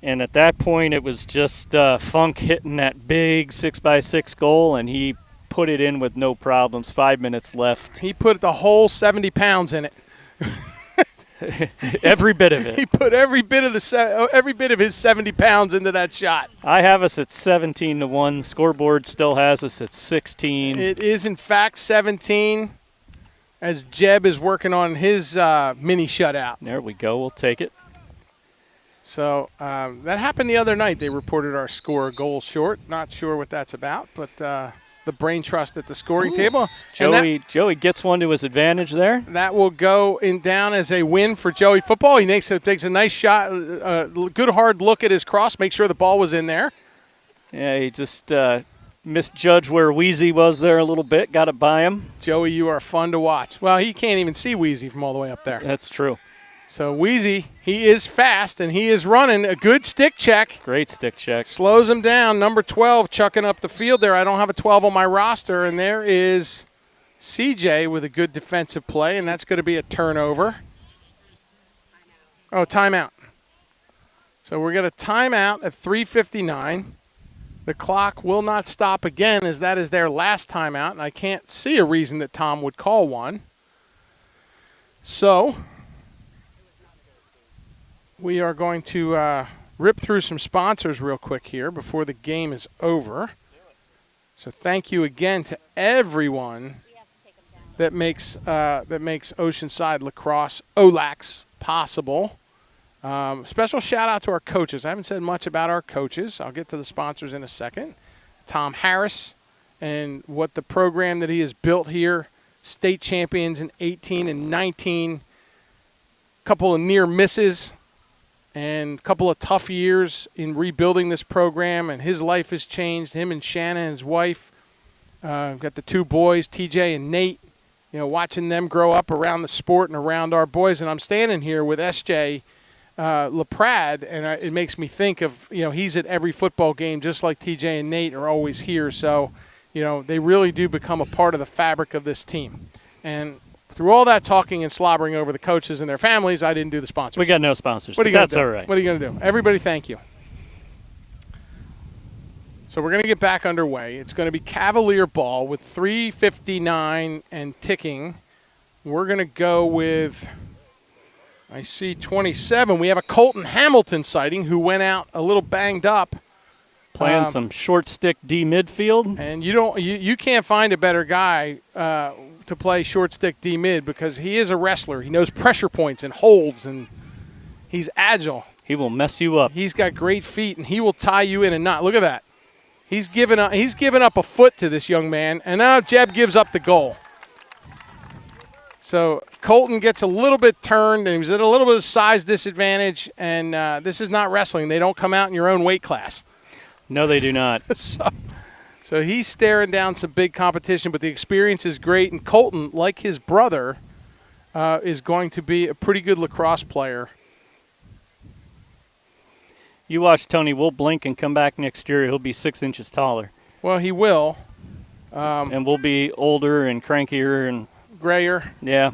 Speaker 1: And at that point, it was just Funk hitting that big 6x6 goal, and he put it in with no problems. 5 minutes left.
Speaker 2: He put the whole 70 pounds in it.
Speaker 1: Every bit of it.
Speaker 2: He put every bit of his 70 pounds into that shot.
Speaker 1: I have us at 17-1. Scoreboard still has us at 16.
Speaker 2: It is, in fact, 17 as Jeb is working on his mini shutout.
Speaker 1: There we go. We'll take it.
Speaker 2: So that happened the other night. They reported our score a goal short. Not sure what that's about, but the brain trust at the scoring table.
Speaker 1: Joey gets one to his advantage there.
Speaker 2: That will go down as a win for Joey football. He takes a nice shot, good hard look at his cross, make sure the ball was in there.
Speaker 1: Yeah, he just misjudged where Wheezy was there a little bit, got it by him.
Speaker 2: Joey, you are fun to watch. Well, he can't even see Wheezy from all the way up there.
Speaker 1: That's true.
Speaker 2: So Wheezy, he is fast, and he is running a good stick check.
Speaker 1: Great stick check.
Speaker 2: Slows him down. Number 12 chucking up the field there. I don't have a 12 on my roster, and there is CJ with a good defensive play, and that's going to be a turnover. Oh, timeout. So we're going to timeout at 3:59. The clock will not stop again, as that is their last timeout, and I can't see a reason that Tom would call one. So we are going to rip through some sponsors real quick here before the game is over. So thank you again to everyone that makes Oceanside Lacrosse OLACS possible. Special shout out to our coaches. I haven't said much about our coaches. I'll get to the sponsors in a second. Tom Harris and what the program that he has built here, state champions in 18 and 19, couple of near misses, and a couple of tough years in rebuilding this program, and his life has changed. Him and Shannon, his wife, got the two boys, TJ and Nate, watching them grow up around the sport and around our boys. And I'm standing here with SJ LaPrade, and it makes me think of, he's at every football game just like TJ and Nate are always here. So, they really do become a part of the fabric of this team. And through all that talking and slobbering over the coaches and their families, I didn't do the sponsors.
Speaker 1: We got no sponsors,
Speaker 2: but
Speaker 1: that's all right.
Speaker 2: What are you going to do? Everybody, thank you. So we're going to get back underway. It's going to be Cavalier ball with 3:59 and ticking. We're going to go with, I see 27. We have a Colton Hamilton sighting who went out a little banged up.
Speaker 1: Playing some short stick D midfield.
Speaker 2: And you can't find a better guy to play short stick D mid because he is a wrestler. He knows pressure points and holds, and he's agile.
Speaker 1: He will mess you up.
Speaker 2: He's got great feet, and he will tie you in a knot. Look at that. He's given up a foot to this young man, and now Jeb gives up the goal. So Colton gets a little bit turned, and he's at a little bit of size disadvantage, and this is not wrestling. They don't come out in your own weight class.
Speaker 1: No, they do not.
Speaker 2: So he's staring down some big competition, but the experience is great. And Colton, like his brother, is going to be a pretty good lacrosse player.
Speaker 1: You watch Tony. We'll blink and come back next year. He'll be 6 inches taller.
Speaker 2: Well, he will.
Speaker 1: And we'll be older and crankier and
Speaker 2: grayer.
Speaker 1: Yeah.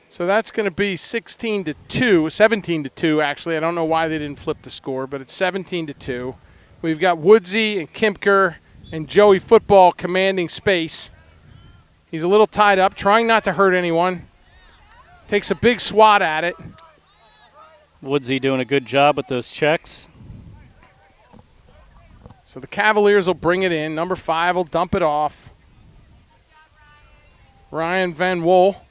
Speaker 2: So that's going to be 17-2, actually. I don't know why they didn't flip the score, but it's 17-2. We've got Woodsy and Kimker and Joey Football commanding space. He's a little tied up, trying not to hurt anyone. Takes a big swat at it.
Speaker 1: Woodsy doing a good job with those checks.
Speaker 2: So the Cavaliers will bring it in. Number 5 will dump it off. Ryan Van Weel.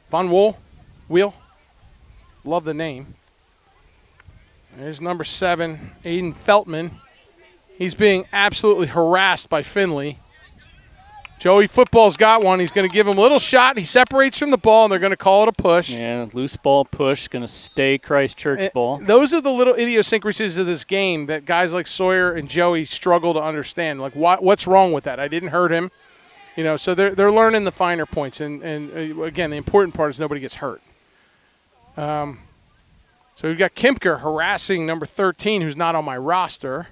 Speaker 2: Love the name. There's number 7, Aiden Feltman. He's being absolutely harassed by Finley. Joey Football's got one. He's going to give him a little shot. He separates from the ball, and they're going to call it a push.
Speaker 1: Yeah, loose ball push, going to stay Christchurch ball.
Speaker 2: Those are the little idiosyncrasies of this game that guys like Sawyer and Joey struggle to understand. Like, what's wrong with that? I didn't hurt him. So they're learning the finer points. And again, the important part is nobody gets hurt. So we've got Kimker harassing number 13, who's not on my roster.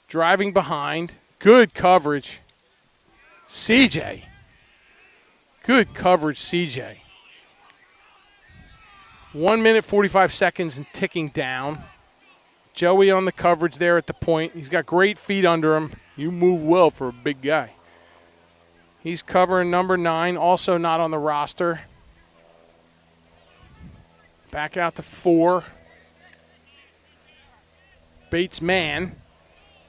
Speaker 2: Driving behind. Good coverage. CJ. Good coverage, CJ. 1 minute, 45 seconds and ticking down. Joey on the coverage there at the point. He's got great feet under him. You move well for a big guy. He's covering number 9, also not on the roster. Back out to 4. Bates man.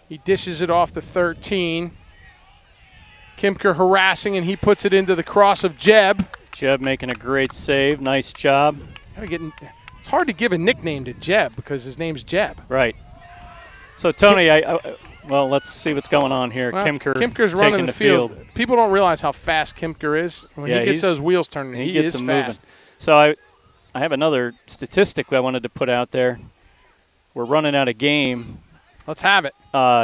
Speaker 2: He dishes it off to 13. Kimker harassing, and he puts it into the cross of Jeb.
Speaker 1: Jeb making a great save. Nice job.
Speaker 2: It's hard to give a nickname to Jeb because his name's Jeb.
Speaker 1: Right. So, Tony, well, let's see what's going on here.
Speaker 2: Well,
Speaker 1: Kimker's
Speaker 2: running the field. People don't realize how fast Kimker is. When he gets those wheels turning, he
Speaker 1: gets
Speaker 2: is
Speaker 1: them
Speaker 2: fast.
Speaker 1: Moving. So I have another statistic I wanted to put out there. We're running out of game.
Speaker 2: Let's have it.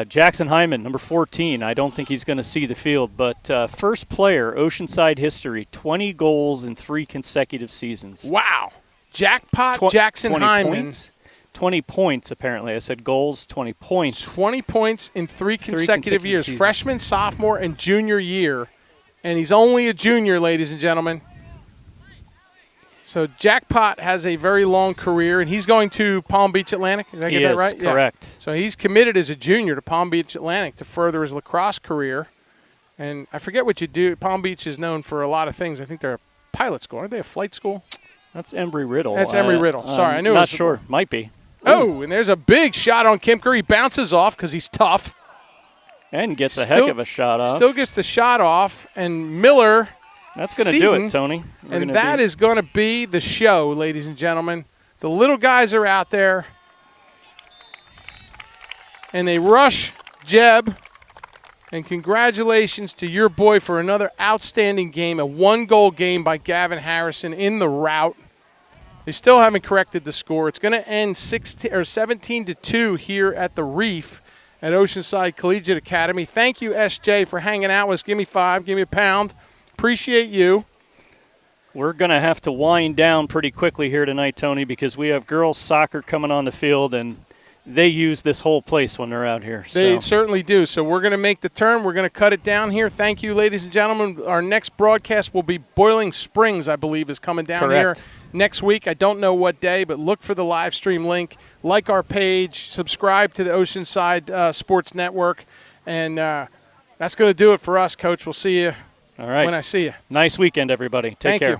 Speaker 1: Jackson Hyman, number 14. I don't think he's going to see the field, but first player, Oceanside history, 20 goals in 3 consecutive seasons.
Speaker 2: Wow. Jackpot Jackson
Speaker 1: 20
Speaker 2: Hyman.
Speaker 1: Points. 20 points, apparently. I said goals, 20 points.
Speaker 2: 20 points in 3 consecutive years.
Speaker 1: seasons.
Speaker 2: Freshman, sophomore, and junior year. And he's only a junior, ladies and gentlemen. So Jackpot has a very long career, and he's going to Palm Beach Atlantic. Did I get that right?
Speaker 1: Correct.
Speaker 2: Yeah. So he's committed as a junior to Palm Beach Atlantic to further his lacrosse career. And I forget what you do. Palm Beach is known for a lot of things. I think they're a pilot school. Aren't they a flight school?
Speaker 1: That's Embry-Riddle.
Speaker 2: That's Embry-Riddle. Sorry, I knew it was.
Speaker 1: Not sure. Might be.
Speaker 2: Oh, and there's a big shot on Kimker. He bounces off because he's tough.
Speaker 1: And gets a heck of a shot off.
Speaker 2: Still gets the shot off. And Miller.
Speaker 1: That's going to do it, Tony.
Speaker 2: And that is going to be the show, ladies and gentlemen. The little guys are out there. And they rush Jeb. And congratulations to your boy for another outstanding game, a one-goal game by Gavin Harrison in the rout. They still haven't corrected the score. It's going to end 17-2 here at the Reef at Oceanside Collegiate Academy. Thank you, SJ, for hanging out with us. Give me 5, give me a pound. Appreciate you.
Speaker 1: We're going to have to wind down pretty quickly here tonight, Tony, because we have girls soccer coming on the field, and they use this whole place when they're out here.
Speaker 2: They certainly do. So we're going to make the turn. We're going to cut it down here. Thank you, ladies and gentlemen. Our next broadcast will be Boiling Springs, I believe, is coming down
Speaker 1: Correct.
Speaker 2: here next week. I don't know what day, but look for the live stream link. Like our page. Subscribe to the Oceanside Sports Network. And that's going to do it for us, Coach. We'll see you
Speaker 1: all right.
Speaker 2: when I see you.
Speaker 1: Nice weekend, everybody. Take
Speaker 2: Thank
Speaker 1: care.
Speaker 2: you.